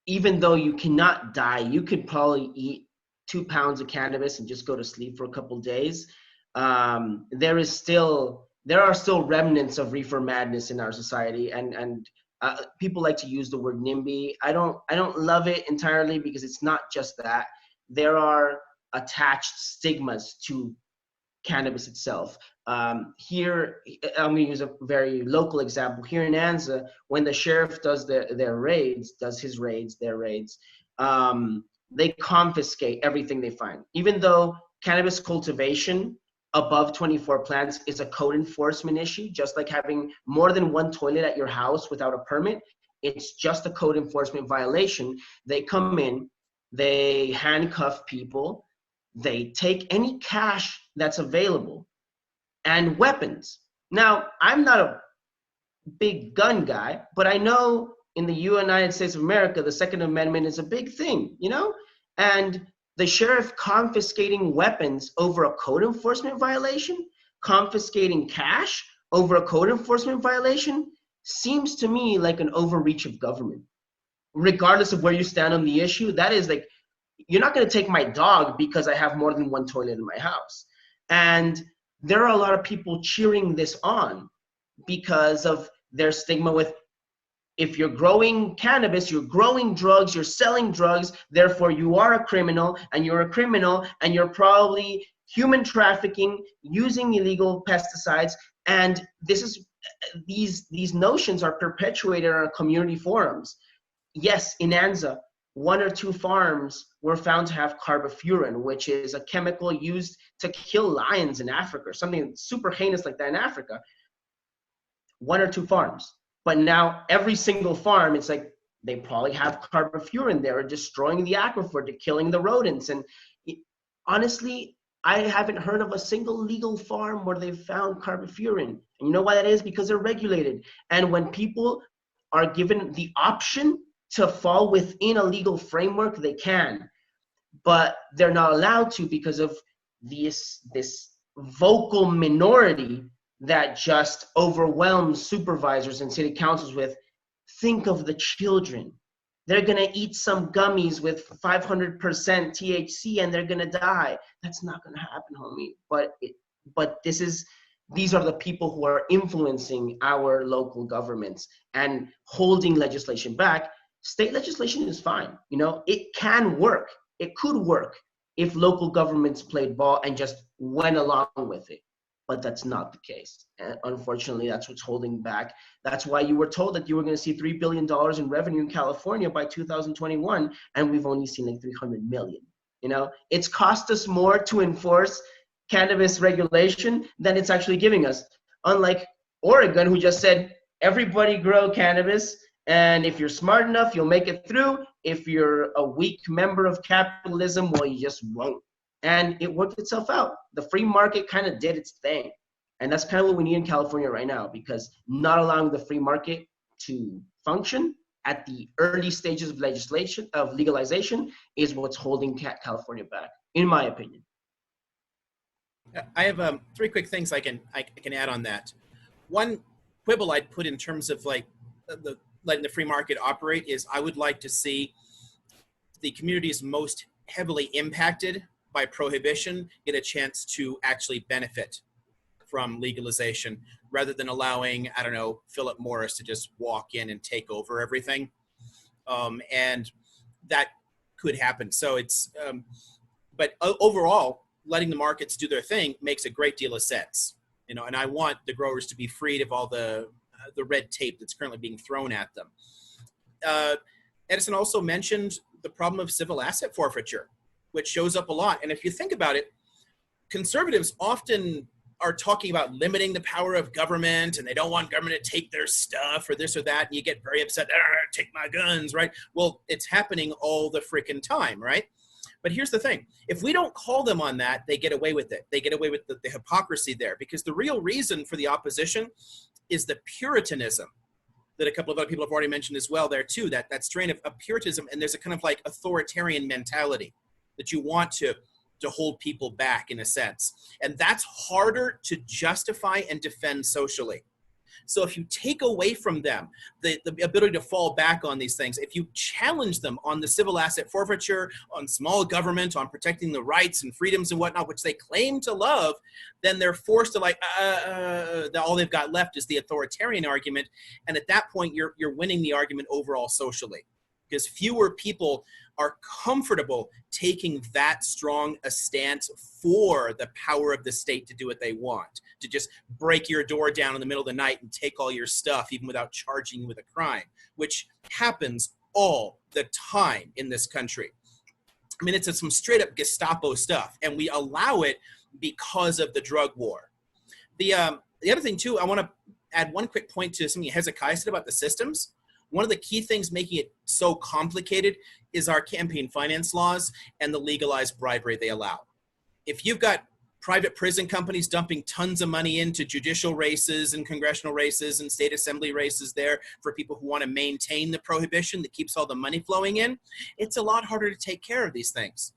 S4: even though you cannot die, you could probably eat 2 pounds of cannabis and just go to sleep for a couple days. There are still remnants of reefer madness in our society, and people like to use the word NIMBY. I don't love it entirely, because it's not just that. There are attached stigmas to cannabis itself. Here, I'm going to use a very local example. Here in Anza, when the sheriff does their raids, they confiscate everything they find. Even though cannabis cultivation above 24 plants is a code enforcement issue, just like having more than one toilet at your house without a permit. It's just a code enforcement violation. They come in, they handcuff people, they take any cash that's available, and weapons. Now, I'm not a big gun guy, but I know in the United States of America, the Second Amendment is a big thing, and the sheriff confiscating weapons over a code enforcement violation, confiscating cash over a code enforcement violation, seems to me like an overreach of government. Regardless of where you stand on the issue, that is like, you're not going to take my dog because I have more than one toilet in my house. And there are a lot of people cheering this on because of their stigma with, if you're growing cannabis, you're growing drugs, you're selling drugs, therefore you are a criminal, and you're a criminal, and you're probably human trafficking, using illegal pesticides. And this is, these notions are perpetuated in our community forums. Yes, in Anza, 1 or 2 farms were found to have carbofuran, which is a chemical used to kill lions in Africa, or something super heinous like that in Africa. 1 or 2 farms. But now every single farm, it's like they probably have carbofuran there, destroying the aquifer, to killing the rodents. And honestly, I haven't heard of a single legal farm where they've found carbofuran. And you know why that is? Because they're regulated. And when people are given the option to fall within a legal framework, they can. But they're not allowed to because of this vocal minority that just overwhelms supervisors and city councils with, think of the children. They're gonna eat some gummies with 500% THC and they're gonna die. That's not gonna happen, homie. But these are the people who are influencing our local governments and holding legislation back. State legislation is fine. You know, it can work. It could work if local governments played ball and just went along with it. But that's not the case. And unfortunately, that's what's holding back. That's why you were told that you were going to see $3 billion in revenue in California by 2021, and we've only seen like 300 million. You know, it's cost us more to enforce cannabis regulation than it's actually giving us. Unlike Oregon, who just said, everybody grow cannabis, and if you're smart enough, you'll make it through. If you're a weak member of capitalism, well, you just won't. And it worked itself out. The free market kind of did its thing. And that's kind of what we need in California right now, because not allowing the free market to function at the early stages of legalization is what's holding California back, in my opinion.
S5: I have 3 quick things I can add on that. One quibble I'd put in terms of like letting the free market operate is, I would like to see the communities most heavily impacted by prohibition get a chance to actually benefit from legalization, rather than allowing, I don't know, Philip Morris to just walk in and take over everything. And that could happen. So it's, but overall, letting the markets do their thing makes a great deal of sense. You know, and I want the growers to be freed of all the red tape that's currently being thrown at them. Edison also mentioned the problem of civil asset forfeiture, which shows up a lot. And if you think about it, conservatives often are talking about limiting the power of government, and they don't want government to take their stuff or this or that, and you get very upset, take my guns, right? Well, it's happening all the freaking time, right? But here's the thing. If we don't call them on that, they get away with it. They get away with the hypocrisy there, because the real reason for the opposition is the Puritanism that a couple of other people have already mentioned as well there too, that strain of Puritanism. And there's a kind of like authoritarian mentality that you want to hold people back in a sense. And that's harder to justify and defend socially. So if you take away from them the ability to fall back on these things, if you challenge them on the civil asset forfeiture, on small government, on protecting the rights and freedoms and whatnot, which they claim to love, then they're forced to like, all they've got left is the authoritarian argument. And at that point, you're winning the argument overall socially, because fewer people are comfortable taking that strong a stance for the power of the state to do what they want, to just break your door down in the middle of the night and take all your stuff, even without charging you with a crime, which happens all the time in this country. I mean, it's some straight up Gestapo stuff, and we allow it because of the drug war. The other thing too, I want to add one quick point to something Hezekiah said about the systems. One of the key things making it so complicated is our campaign finance laws and the legalized bribery they allow. If you've got private prison companies dumping tons of money into judicial races and congressional races and state assembly races there for people who want to maintain the prohibition that keeps all the money flowing in, it's a lot harder to take care of these things.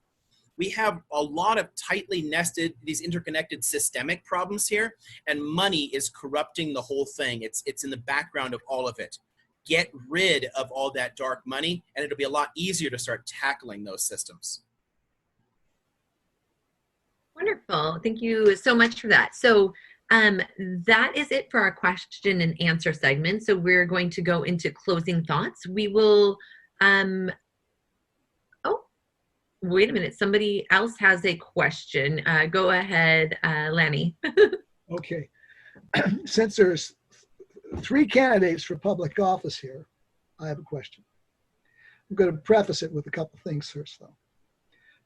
S5: we have a lot of tightly nested, these interconnected systemic problems here, and money is corrupting the whole thing. It's in the background of all of it. Get rid of all that dark money, and it'll be a lot easier to start tackling those systems.
S2: Wonderful. Thank you so much for that. So that is it for our question and answer segment. So we're going to go into closing thoughts. We will, oh, wait a minute. Somebody else has a question. Go ahead, Lanny.
S3: Okay. Since there's 3 candidates for public office here, I have a question. I'm going to preface it with a couple things first, though.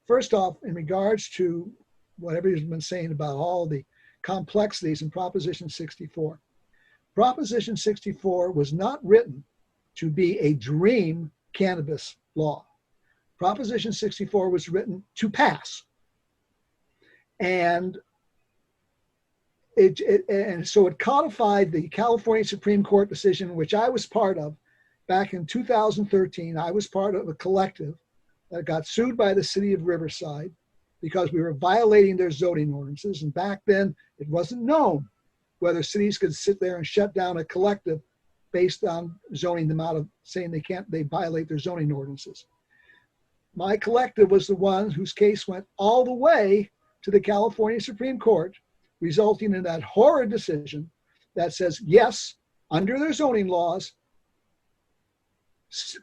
S3: First off, in regards to what everybody's been saying about all the complexities in Proposition 64. Proposition 64 was not written to be a dream cannabis law. Proposition 64 was written to pass. And so it codified the California Supreme Court decision, which I was part of back in 2013. I was part of a collective that got sued by the city of Riverside because we were violating their zoning ordinances. And back then, it wasn't known whether cities could sit there and shut down a collective based on zoning them out of saying they violate their zoning ordinances. My collective was the one whose case went all the way to the California Supreme Court, resulting in that horrid decision that says, yes, under their zoning laws,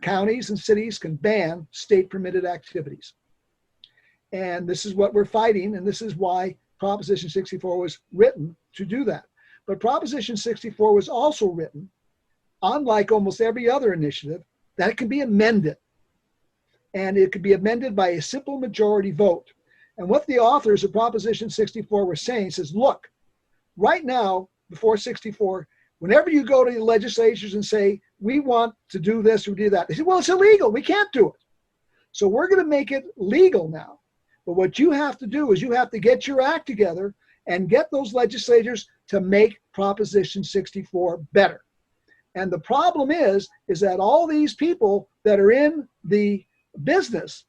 S3: counties and cities can ban state permitted activities. And this is what we're fighting, and this is why Proposition 64 was written to do that. But Proposition 64 was also written, unlike almost every other initiative, that it can be amended. And it could be amended by a simple majority vote. And what the authors of Proposition 64 were saying says, look, right now, before 64, whenever you go to the legislatures and say, we want to do this or do that, they say, well, it's illegal. We can't do it. So we're going to make it legal now. But what you have to do is you have to get your act together and get those legislators to make Proposition 64 better. And the problem is that all these people that are in the business,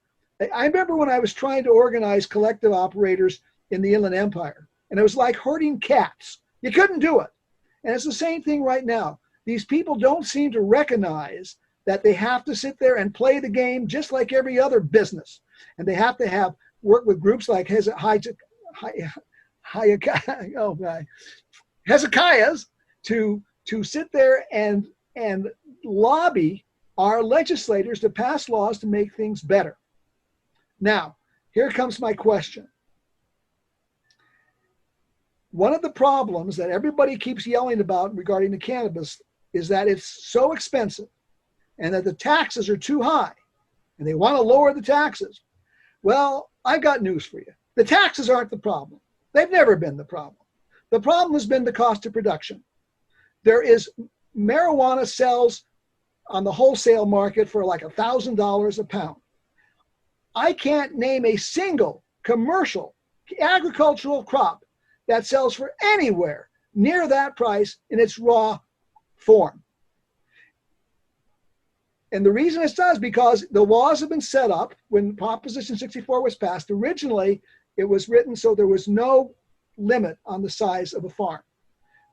S3: I remember when I was trying to organize collective operators in the Inland Empire, and it was like herding cats. You couldn't do it. And it's the same thing right now. These people don't seem to recognize that they have to sit there and play the game just like every other business. And they have to work with groups like Hezekiah's to sit there and lobby our legislators to pass laws to make things better. Now, here comes my question. One of the problems that everybody keeps yelling about regarding the cannabis is that it's so expensive and that the taxes are too high, and they want to lower the taxes. Well, I've got news for you. The taxes aren't the problem. They've never been the problem. The problem has been the cost of production. Marijuana sells on the wholesale market for like $1,000 a pound. I can't name a single commercial agricultural crop that sells for anywhere near that price in its raw form. And the reason it does because the laws have been set up when Proposition 64 was passed. Originally, it was written so there was no limit on the size of a farm.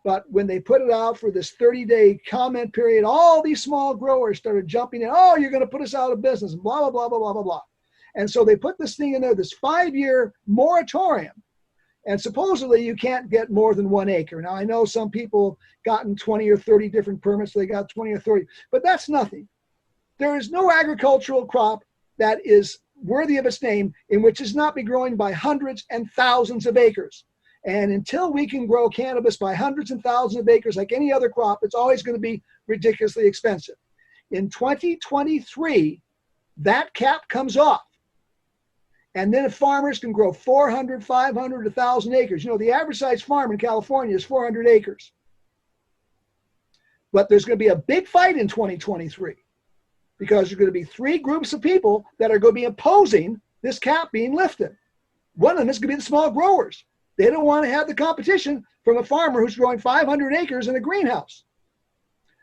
S3: But when they put it out for this 30-day comment period, all these small growers started jumping in. Oh, you're going to put us out of business, and blah, blah, blah, blah, blah, blah, blah. And so they put this thing in there, this 5-year moratorium. And supposedly you can't get more than 1 acre. Now, I know some people gotten 20 or 30 different permits. So they got 20 or 30, but that's nothing. There is no agricultural crop that is worthy of its name in which is not be growing by hundreds and thousands of acres. And until we can grow cannabis by hundreds and thousands of acres like any other crop, it's always going to be ridiculously expensive. In 2023, that cap comes off. And then if farmers can grow 400, 500, 1,000 acres, you know, the average size farm in California is 400 acres. But there's going to be a big fight in 2023 because there's going to be 3 groups of people that are going to be opposing this cap being lifted. One of them is going to be the small growers. They don't want to have the competition from a farmer who's growing 500 acres in a greenhouse.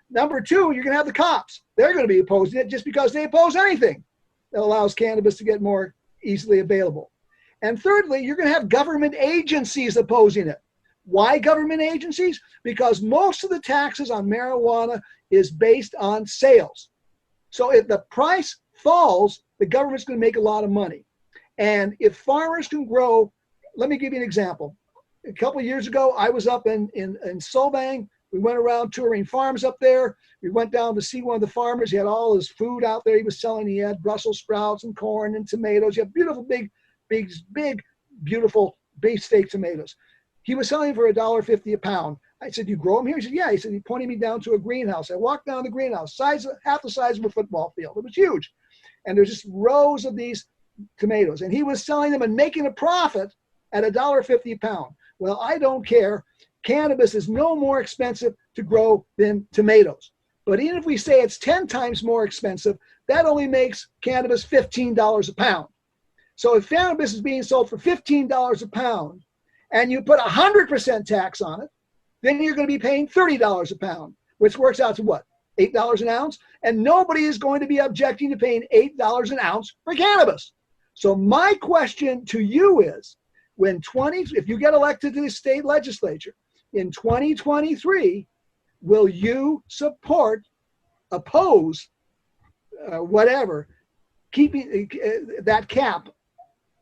S3: Number 2, you're going to have the cops. They're going to be opposing it just because they oppose anything that allows cannabis to get more easily available. And thirdly, you're going to have government agencies opposing it. Why government agencies? Because most of the taxes on marijuana is based on sales. So if the price falls, the government's going to make a lot of money. And if farmers can grow, let me give you an example. A couple of years ago, I was up in Solvang. We went around touring farms up there. We went down to see one of the farmers. He had all his food out there he was selling. He had Brussels sprouts and corn and tomatoes. He had beautiful, big, beautiful beefsteak tomatoes. He was selling for $1.50 a pound. I said, "You grow them here?" He said, "Yeah." He said, he pointed me down to a greenhouse. I walked down the greenhouse, half the size of a football field. It was huge. And there's just rows of these tomatoes. And he was selling them and making a profit at $1.50 a pound. Well, I don't care. Cannabis is no more expensive to grow than tomatoes. But even if we say it's 10 times more expensive, that only makes cannabis $15 a pound. So if cannabis is being sold for $15 a pound and you put 100% tax on it, then you're going to be paying $30 a pound, which works out to what? $8 an ounce? And nobody is going to be objecting to paying $8 an ounce for cannabis. So my question to you is, if you get elected to the state legislature in 2023, will you oppose, keeping that cap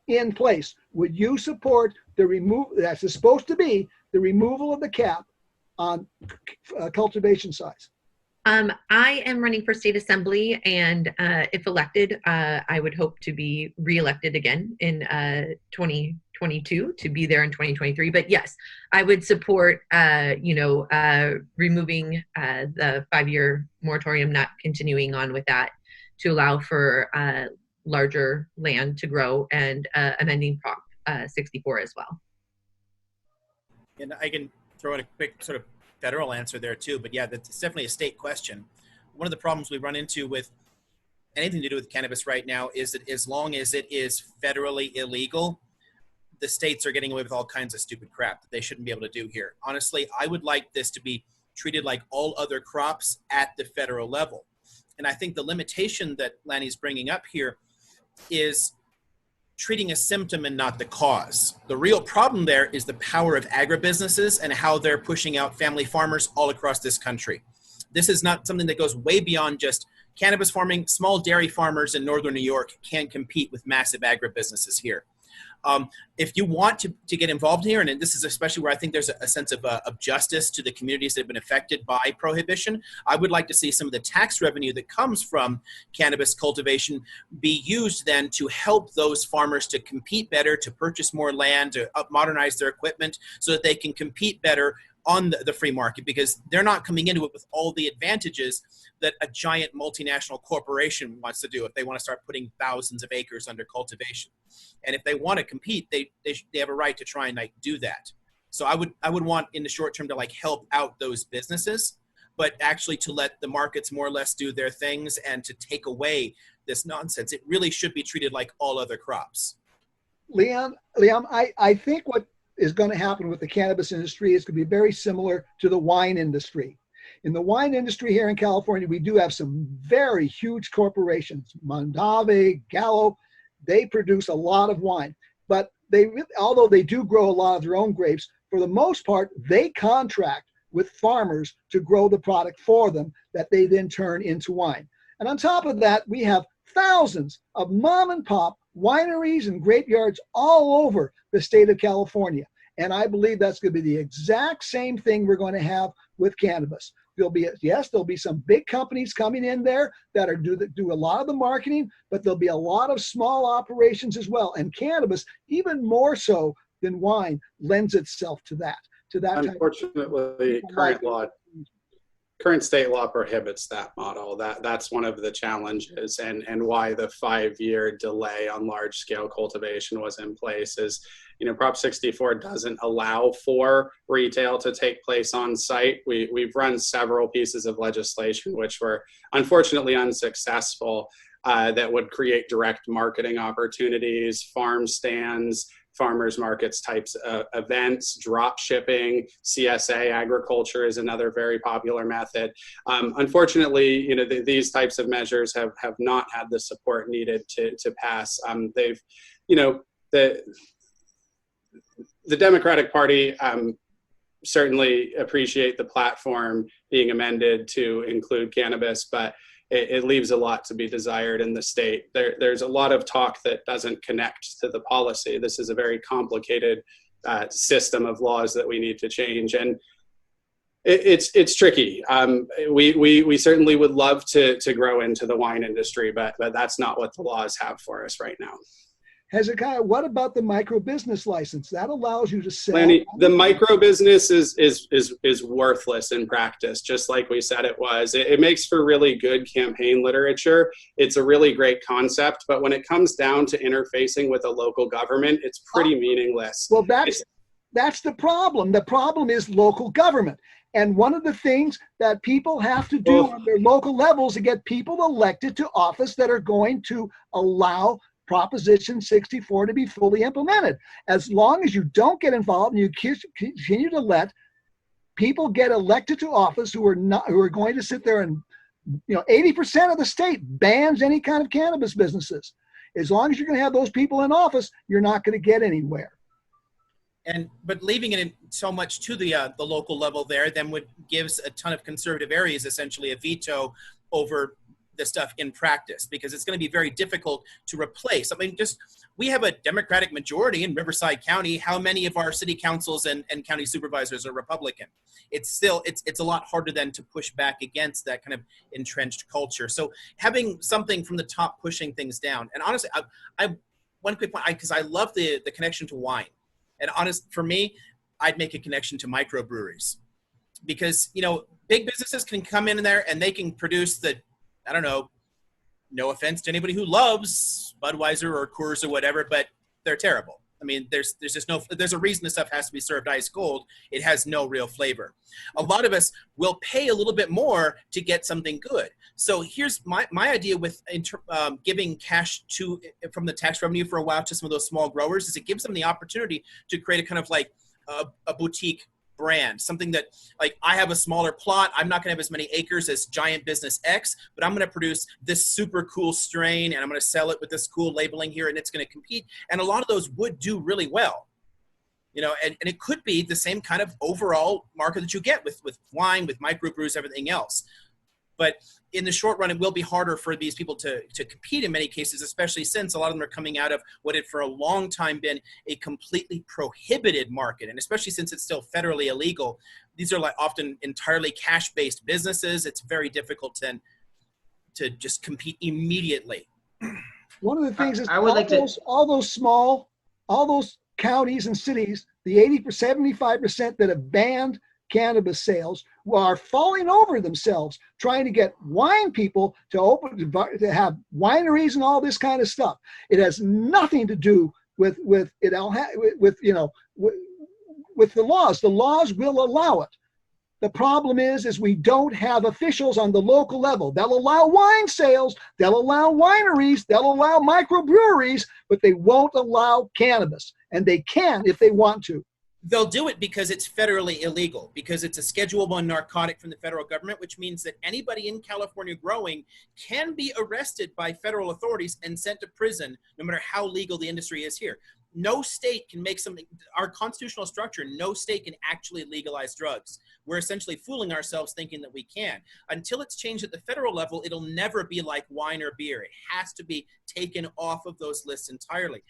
S3: in place? Would you support that's supposed to be the removal of the cap on cultivation size?
S2: I am running for state assembly, and if elected, I would hope to be reelected again in 2022 to be there in 2023. But yes, I would support, removing the 5-year moratorium, not continuing on with that, to allow for larger land to grow, and amending Prop 64 as well.
S5: And I can throw in a quick sort of federal answer there too, but yeah, that's definitely a state question. One of the problems we run into with anything to do with cannabis right now is that as long as it is federally illegal, the states are getting away with all kinds of stupid crap that they shouldn't be able to do here. Honestly, I would like this to be treated like all other crops at the federal level. And I think the limitation that Lanny's bringing up here is treating a symptom and not the cause. The real problem there is the power of agribusinesses and how they're pushing out family farmers all across this country. This is not something that goes way beyond just cannabis farming. Small dairy farmers in northern New York can't compete with massive agribusinesses here. If you want to get involved here, and this is especially where I think there's a sense of justice to the communities that have been affected by prohibition, I would like to see some of the tax revenue that comes from cannabis cultivation be used then to help those farmers to compete better, to purchase more land, to modernize their equipment so that they can compete better on the free market, because they're not coming into it with all the advantages that a giant multinational corporation wants to do if they want to start putting thousands of acres under cultivation. And if they want to compete, they have a right to try and do that. So I would want in the short term to help out those businesses, but actually to let the markets more or less do their things and to take away this nonsense. It really should be treated like all other crops.
S3: Liam, I think what is going to happen with the cannabis industry is going to be very similar to the wine industry. In the wine industry here in California, we do have some very huge corporations, Mondave, Gallo. They produce a lot of wine, but although they do grow a lot of their own grapes, for the most part, they contract with farmers to grow the product for them that they then turn into wine. And on top of that, we have thousands of mom and pop wineries and grape yards all over the state of California. And I believe that's going to be the exact same thing we're going to have with cannabis. There'll be some big companies coming in there that do a lot of the marketing, but there'll be a lot of small operations as well. And cannabis, even more so than wine, lends itself to that.
S1: Unfortunately, current state law prohibits that model. That's one of the challenges, and why the 5-year delay on large scale cultivation was in place is, Prop 64 doesn't allow for retail to take place on site. We've run several pieces of legislation which were unfortunately unsuccessful, that would create direct marketing opportunities, farm stands, farmers markets types of events, drop shipping, CSA agriculture is another very popular method. Unfortunately, these types of measures have not had the support needed to pass. They've, the Democratic Party certainly appreciate the platform being amended to include cannabis, but it leaves a lot to be desired in the state. There's a lot of talk that doesn't connect to the policy. This is a very complicated system of laws that we need to change, and it's tricky. We certainly would love to grow into the wine industry, but that's not what the laws have for us right now.
S3: Hezekiah, what about the micro business license? That allows you to sell.
S1: Lanny, the micro business is worthless in practice, just like we said it was. It makes for really good campaign literature. It's a really great concept, but when it comes down to interfacing with a local government, it's pretty meaningless.
S3: Well, that's the problem. The problem is local government. And one of the things that people have to do on their local levels to get people elected to office that are going to allow Proposition 64 to be fully implemented. As long as you don't get involved and you continue to let people get elected to office who are going to sit there and, 80% of the state bans any kind of cannabis businesses. As long as you're going to have those people in office, you're not going to get anywhere.
S5: But leaving it in so much to the local level there then gives a ton of conservative areas essentially a veto over the stuff in practice, because it's going to be very difficult to replace. I mean, we have a Democratic majority in Riverside County. How many of our city councils and county supervisors are Republican? It's a lot harder then to push back against that kind of entrenched culture. So having something from the top pushing things down, and honestly, I one quick point, because I love the connection to wine. And for me, I'd make a connection to microbreweries, because, big businesses can come in there and they can produce I don't know, no offense to anybody who loves Budweiser or Coors or whatever, but they're terrible. I mean, there's a reason this stuff has to be served ice cold. It has no real flavor. A lot of us will pay a little bit more to get something good. So here's my idea with giving cash from the tax revenue for a while to some of those small growers is it gives them the opportunity to create a kind of like a boutique brand, something that, like, I have a smaller plot, I'm not going to have as many acres as giant business X, but I'm going to produce this super cool strain and I'm going to sell it with this cool labeling here and it's going to compete. And a lot of those would do really well, and it could be the same kind of overall market that you get with wine, with microbrews, everything else. But in the short run, it will be harder for these people to compete in many cases, especially since a lot of them are coming out of what had for a long time been a completely prohibited market. And especially since it's still federally illegal, these are like often entirely cash-based businesses. It's very difficult then to just compete immediately.
S3: One of the things is all those counties and cities, the 75% that have banned cannabis sales are falling over themselves trying to get wine people to have wineries and all this kind of stuff. It has nothing to do with the laws. The laws will allow it. The problem is we don't have officials on the local level. They'll allow wine sales, they'll allow wineries, they'll allow microbreweries, but they won't allow cannabis. And they can if they want to.
S5: They'll do it because it's federally illegal, because it's a Schedule I narcotic from the federal government, which means that anybody in California growing can be arrested by federal authorities and sent to prison, no matter how legal the industry is here. No state can make something, our constitutional structure, no state can actually legalize drugs. We're essentially fooling ourselves thinking that we can. Until it's changed at the federal level, it'll never be like wine or beer. It has to be taken off of those lists entirely.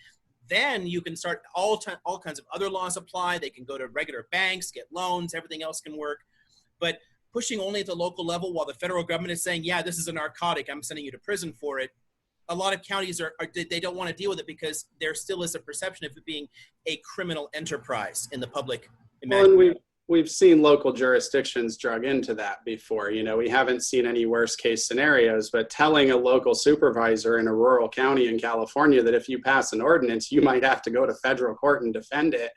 S5: Then you can start all kinds of other laws apply. They can go to regular banks, get loans, everything else can work. But pushing only at the local level while the federal government is saying, yeah, this is a narcotic, I'm sending you to prison for it. A lot of counties they don't want to deal with it because there still is a perception of it being a criminal enterprise in the public imagination.
S1: We've seen local jurisdictions drug into that before. We haven't seen any worst case scenarios, but telling a local supervisor in a rural county in California that if you pass an ordinance, you might have to go to federal court and defend it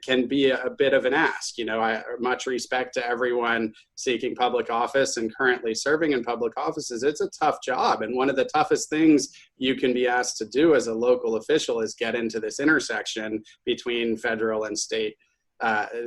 S1: can be a bit of an ask. I much respect to everyone seeking public office and currently serving in public offices. It's a tough job. And one of the toughest things you can be asked to do as a local official is get into this intersection between federal and state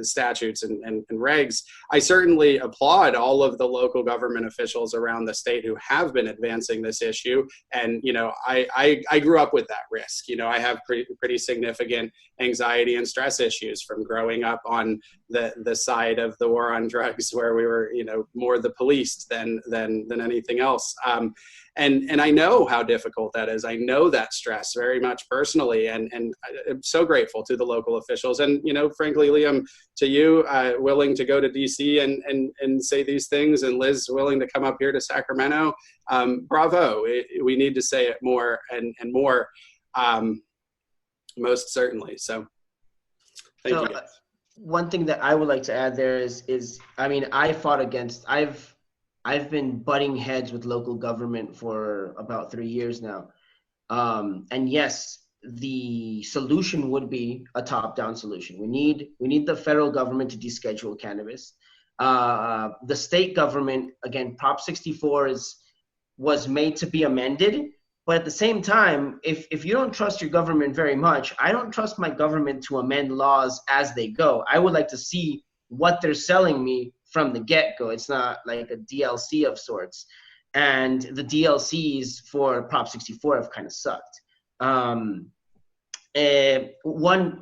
S1: statutes and regs. I certainly applaud all of the local government officials around the state who have been advancing this issue. And, I grew up with that risk. I have pretty significant anxiety and stress issues from growing up on the side of the war on drugs, where we were, more the police than anything else. And I know how difficult that is. I know that stress very much personally, and I'm so grateful to the local officials. And, frankly, Liam, to you, willing to go to DC and say these things, and Liz willing to come up here to Sacramento. Bravo. We need to say it more and more, most certainly. So thank you guys.
S4: One thing that I would like to add there is I've been butting heads with local government for about 3 years now. And yes, the solution would be a top-down solution. We need the federal government to deschedule cannabis. The state government, again, Prop 64 was made to be amended. But at the same time, if you don't trust your government very much, I don't trust my government to amend laws as they go. I would like to see what they're selling me from the get-go. It's not like a DLC of sorts. And the DLCs for Prop 64 have kind of sucked. One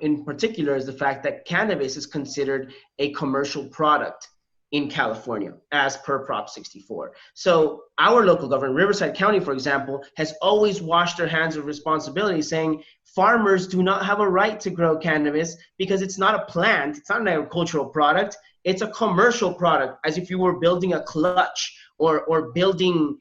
S4: in particular is the fact that cannabis is considered a commercial product in California, as per Prop 64. So our local government, Riverside County, for example, has always washed their hands of responsibility, saying farmers do not have a right to grow cannabis because it's not a plant, it's not an agricultural product, it's a commercial product, as if you were building a clutch or building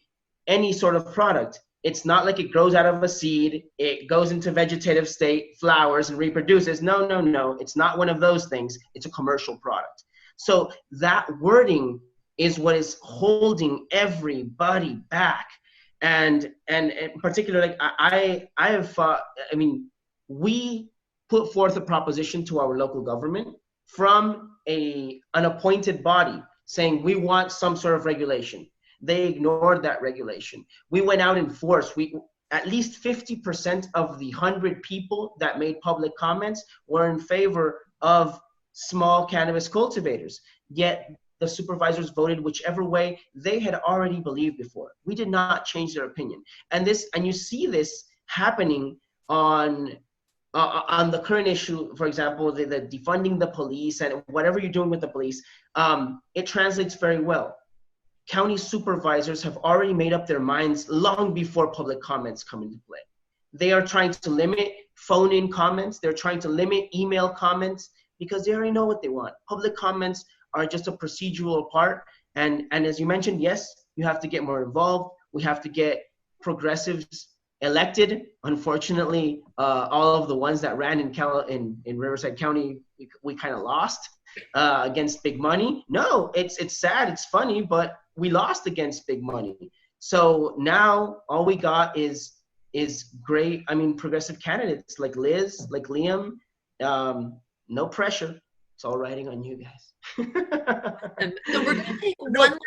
S4: any sort of product. It's not like it grows out of a seed, it goes into vegetative state, flowers, and reproduces. No, it's not one of those things, it's a commercial product. So that wording is what is holding everybody back. And in particular, like I have fought, we put forth a proposition to our local government from an appointed body saying we want some sort of regulation. They ignored that regulation. We went out in force. At least 50% of the 100 people that made public comments were in favor of small cannabis cultivators, yet the supervisors voted whichever way they had already believed before. We did not change their opinion. And you see this happening on the current issue, for example, the defunding the police and whatever you're doing with the police, it translates very well. County supervisors have already made up their minds long before public comments come into play. They are trying to limit phone-in comments. They're trying to limit email comments, because they already know what they want. Public comments are just a procedural part. And as you mentioned, yes, you have to get more involved. We have to get progressives elected. Unfortunately, all of the ones that ran in Riverside County, we kind of lost against big money. No, it's sad, it's funny, but we lost against big money. So now all we got is great, progressive candidates like Liz, like Liam. No pressure. It's all riding on you guys.
S2: So we're going to take one last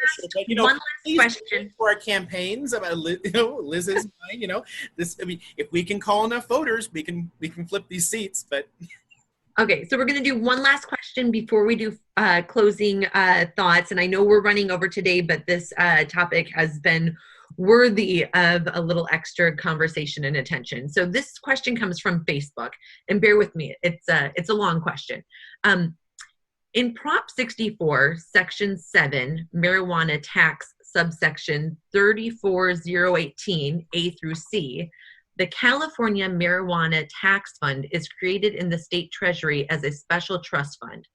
S2: question
S5: for our campaigns about Liz's. If we can call enough voters, we can flip these seats. But
S2: okay, so we're going to do one last question before we do closing thoughts. And I know we're running over today, but this topic has been worthy of a little extra conversation and attention. So this question comes from Facebook, and bear with me, it's a long question. In Prop 64, Section 7, marijuana tax subsection 34018 A through C, the California Marijuana Tax Fund is created in the state treasury as a special trust fund.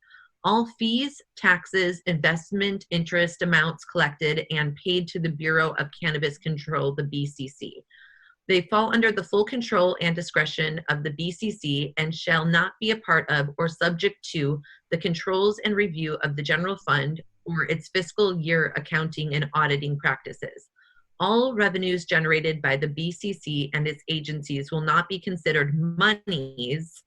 S2: All fees, taxes, investment interest amounts collected and paid to the Bureau of Cannabis Control, the BCC. They fall under the full control and discretion of the BCC and shall not be a part of or subject to the controls and review of the general fund or its fiscal year accounting and auditing practices. All revenues generated by the BCC and its agencies will not be considered monies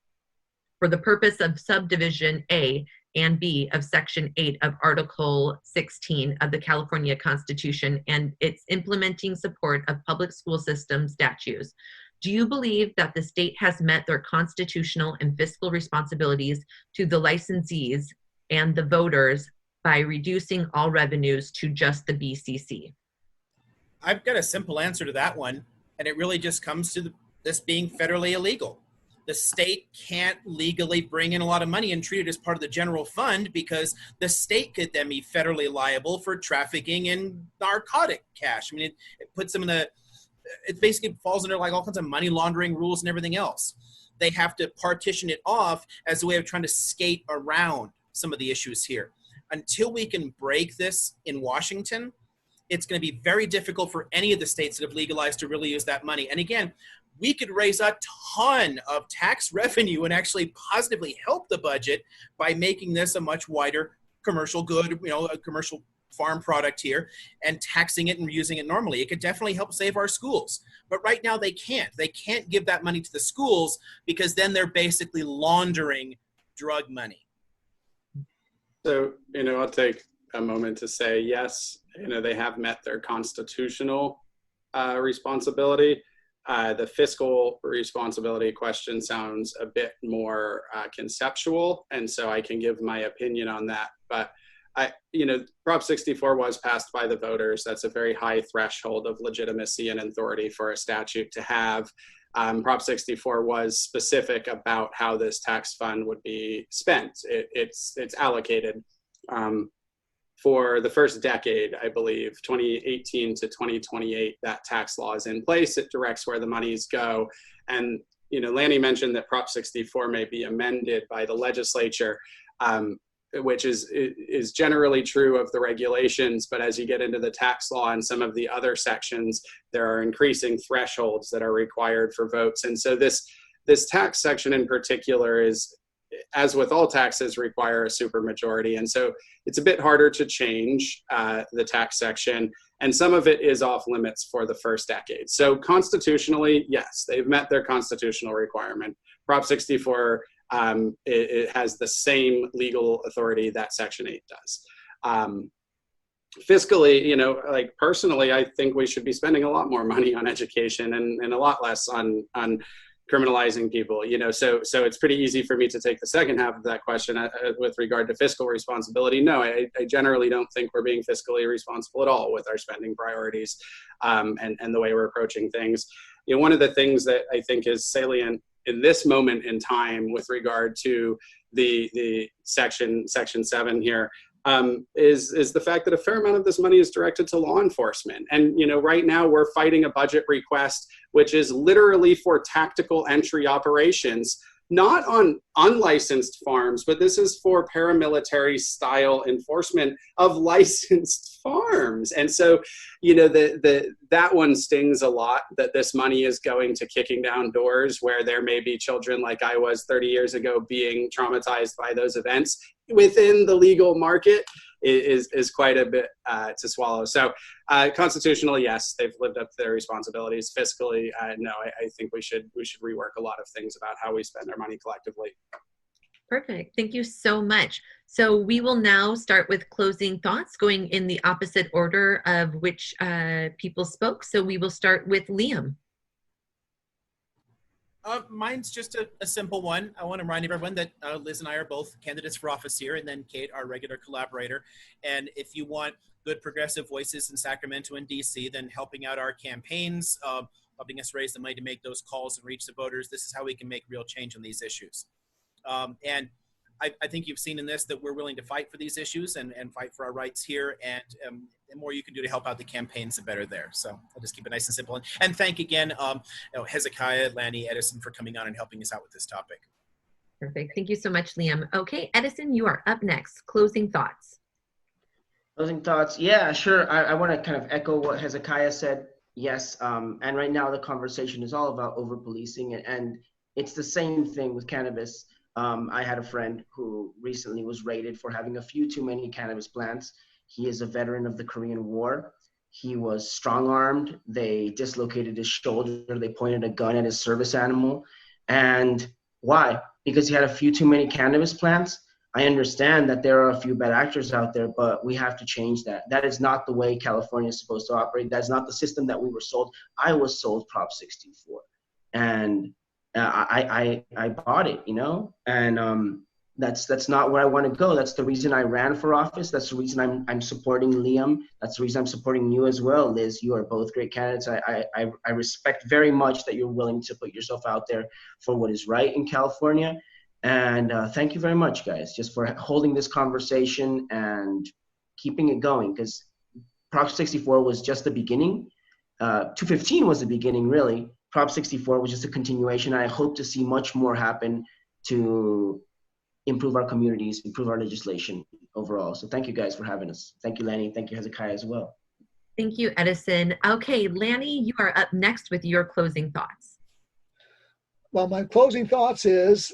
S2: for the purpose of subdivision A and B of Section 8 of Article 16 of the California Constitution and its implementing support of public school system statutes Do you believe that the state has met their constitutional and fiscal responsibilities to the licensees and the voters by reducing all revenues to just the BCC?
S5: I've got a simple answer to that one, and it really just comes to this being federally illegal. The state can't legally bring in a lot of money and treat it as part of the general fund, because the state could then be federally liable for trafficking in narcotic cash. I mean, it puts them in it basically falls under like all kinds of money laundering rules and everything else. They have to partition it off as a way of trying to skate around some of the issues here. Until we can break this in Washington, it's going to be very difficult for any of the states that have legalized to really use that money. And again, we could raise a ton of tax revenue and actually positively help the budget by making this a much wider commercial good, a commercial farm product here, and taxing it and using it normally. It could definitely help save our schools. But right now they can't. They can't give that money to the schools, because then they're basically laundering drug money.
S1: So, I'll take a moment to say, yes, they have met their constitutional responsibility. The fiscal responsibility question sounds a bit more conceptual, and so I can give my opinion on that. But Prop 64 was passed by the voters. That's a very high threshold of legitimacy and authority for a statute to have. Prop 64 was specific about how this tax fund would be spent. It's allocated for the first decade, I believe, 2018 to 2028, that tax law is in place. It directs where the monies go. And, Lanny mentioned that Prop 64 may be amended by the legislature, which is generally true of the regulations. But as you get into the tax law and some of the other sections, there are increasing thresholds that are required for votes. And so this tax section in particular is, as with all taxes, require a supermajority. And so it's a bit harder to change the tax section. And some of it is off limits for the first decade. So constitutionally, yes, they've met their constitutional requirement. Prop 64, it has the same legal authority that Section 8 does. Fiscally, personally, I think we should be spending a lot more money on education and a lot less on criminalizing people, so it's pretty easy for me to take the second half of that question with regard to fiscal responsibility. No, I generally don't think we're being fiscally responsible at all with our spending priorities and the way we're approaching things. One of the things that I think is salient in this moment in time with regard to the section 7 here is the fact that a fair amount of this money is directed to law enforcement. And, right now we're fighting a budget request, which is literally for tactical entry operations, not on unlicensed farms, but this is for paramilitary style enforcement of licensed farms. And so, that one stings a lot, that this money is going to kicking down doors where there may be children like I was 30 years ago being traumatized by those events within the legal market is quite a bit to swallow. So constitutionally, yes, they've lived up to their responsibilities. Fiscally, no, I think we should rework a lot of things about how we spend our money collectively.
S2: Perfect. Thank you so much. So we will now start with closing thoughts, going in the opposite order of which people spoke. So we will start with Liam.
S5: Mine's just a simple one. I want to remind everyone that Liz and I are both candidates for office here, and then Kate, our regular collaborator. And if you want good progressive voices in Sacramento and DC, then helping out our campaigns, helping us raise the money to make those calls and reach the voters, this is how we can make real change on these issues. And I think you've seen in this that we're willing to fight for these issues and fight for our rights here. And the more you can do to help out the campaigns, the better there. So I'll just keep it nice and simple. And thank again, Hezekiah, Lanny, Edison for coming on and helping us out with this topic.
S2: Perfect. Thank you so much, Liam. Okay, Edison, you are up next. Closing thoughts.
S4: Closing thoughts. Yeah, sure. I want to kind of echo what Hezekiah said. Yes. And right now the conversation is all about over-policing, and it's the same thing with cannabis. I had a friend who recently was raided for having a few too many cannabis plants. He is a veteran of the Korean War. He was strong-armed. They dislocated his shoulder. They pointed a gun at his service animal. And why? Because he had a few too many cannabis plants. I understand that there are a few bad actors out there, but we have to change that. That is not the way California is supposed to operate. That's not the system that we were sold. I was sold Prop 64. And I bought it, you know, and that's not where I want to go. That's the reason I ran for office. That's the reason I'm supporting Liam. That's the reason I'm supporting you as well, Liz. You are both great candidates. I respect very much that you're willing to put yourself out there for what is right in California. And thank you very much, guys, just for holding this conversation and keeping it going, because Prop 64 was just the beginning. 215 was the beginning, really. Prop 64 was just a continuation. I hope to see much more happen to improve our communities, improve our legislation overall. So thank you guys for having us. Thank you, Lanny. Thank you, Hezekiah, as well.
S2: Thank you, Edison. Okay, Lanny, you are up next with your closing thoughts.
S3: Well, my closing thoughts is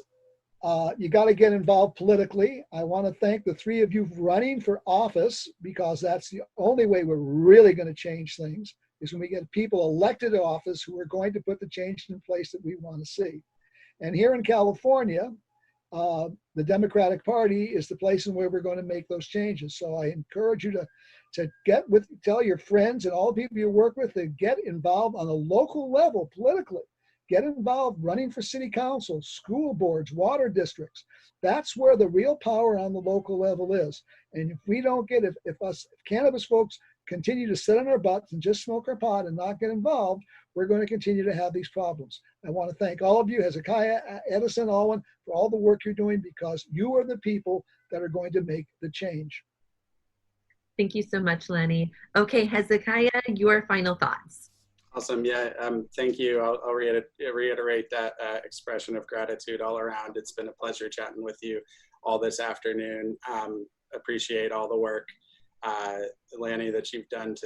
S3: you got to get involved politically. I want to thank the three of you running for office, because that's the only way we're really going to change things, is when we get people elected to office who are going to put the change in place that we want to see. And here in California, the Democratic Party is the place in where we're going to make those changes. So I encourage you to tell your friends and all the people you work with to get involved on a local level politically. Get involved running for city council, school boards, water districts. That's where the real power on the local level is. And if we don't get, if us cannabis folks continue to sit on our butts and just smoke our pot and not get involved, we're going to continue to have these problems. I want to thank all of you, Hezekiah, Edison, Allen, for all the work you're doing, because you are the people that are going to make the change.
S2: Thank you so much, Lanny. Okay, Hezekiah, your final thoughts.
S1: Awesome. Yeah. Thank you. I'll reiterate that expression of gratitude all around. It's been a pleasure chatting with you all this afternoon. Appreciate all the work, Lanny, that you've done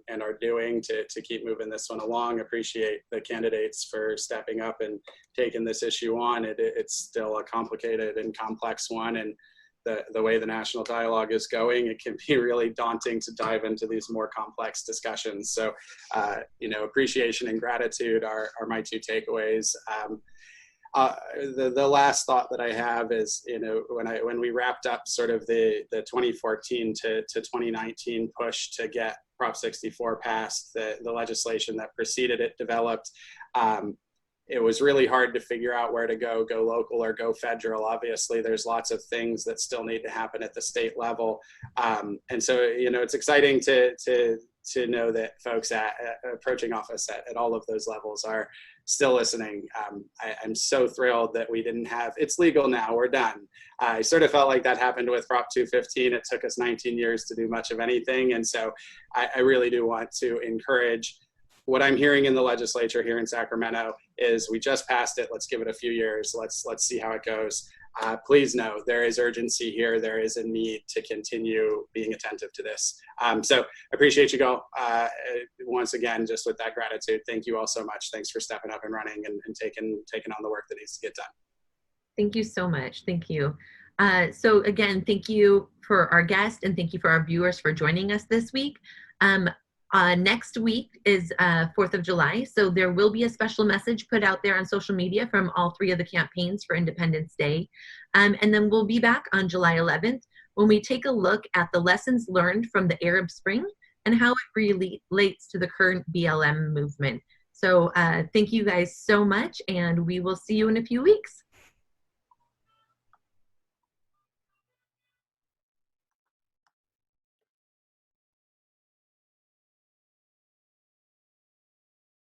S1: and are doing to keep moving this one along. Appreciate the candidates for stepping up and taking this issue on. It's still a complicated and complex one, and the way the national dialogue is going, it can be really daunting to dive into these more complex discussions. So, appreciation and gratitude are my two takeaways. The last thought that I have is, when we wrapped up sort of the 2014 to 2019 push to get Prop 64 passed, the legislation that preceded it developed, it was really hard to figure out where to go local or go federal. Obviously, there's lots of things that still need to happen at the state level. And so, it's exciting to know that folks approaching office at all of those levels are still listening. I'm so thrilled that we didn't have, it's legal now, we're done. I sort of felt like that happened with Prop 215. It took us 19 years to do much of anything. And so I really do want to encourage what I'm hearing in the legislature here in Sacramento is we just passed it. Let's give it a few years. Let's see how it goes. Please know there is urgency here. There is a need to continue being attentive to this. So I appreciate you all. Once again, just with that gratitude, thank you all so much. Thanks for stepping up and running and taking on the work that needs to get done. Thank you so much.
S2: Thank you. So again, thank you for our guest and thank you for our viewers for joining us this week. Next week is 4th of July, so there will be a special message put out there on social media from all three of the campaigns for Independence Day. And then we'll be back on July 11th when we take a look at the lessons learned from the Arab Spring and how it relates to the current BLM movement. So thank you guys so much, and we will see you in a few weeks.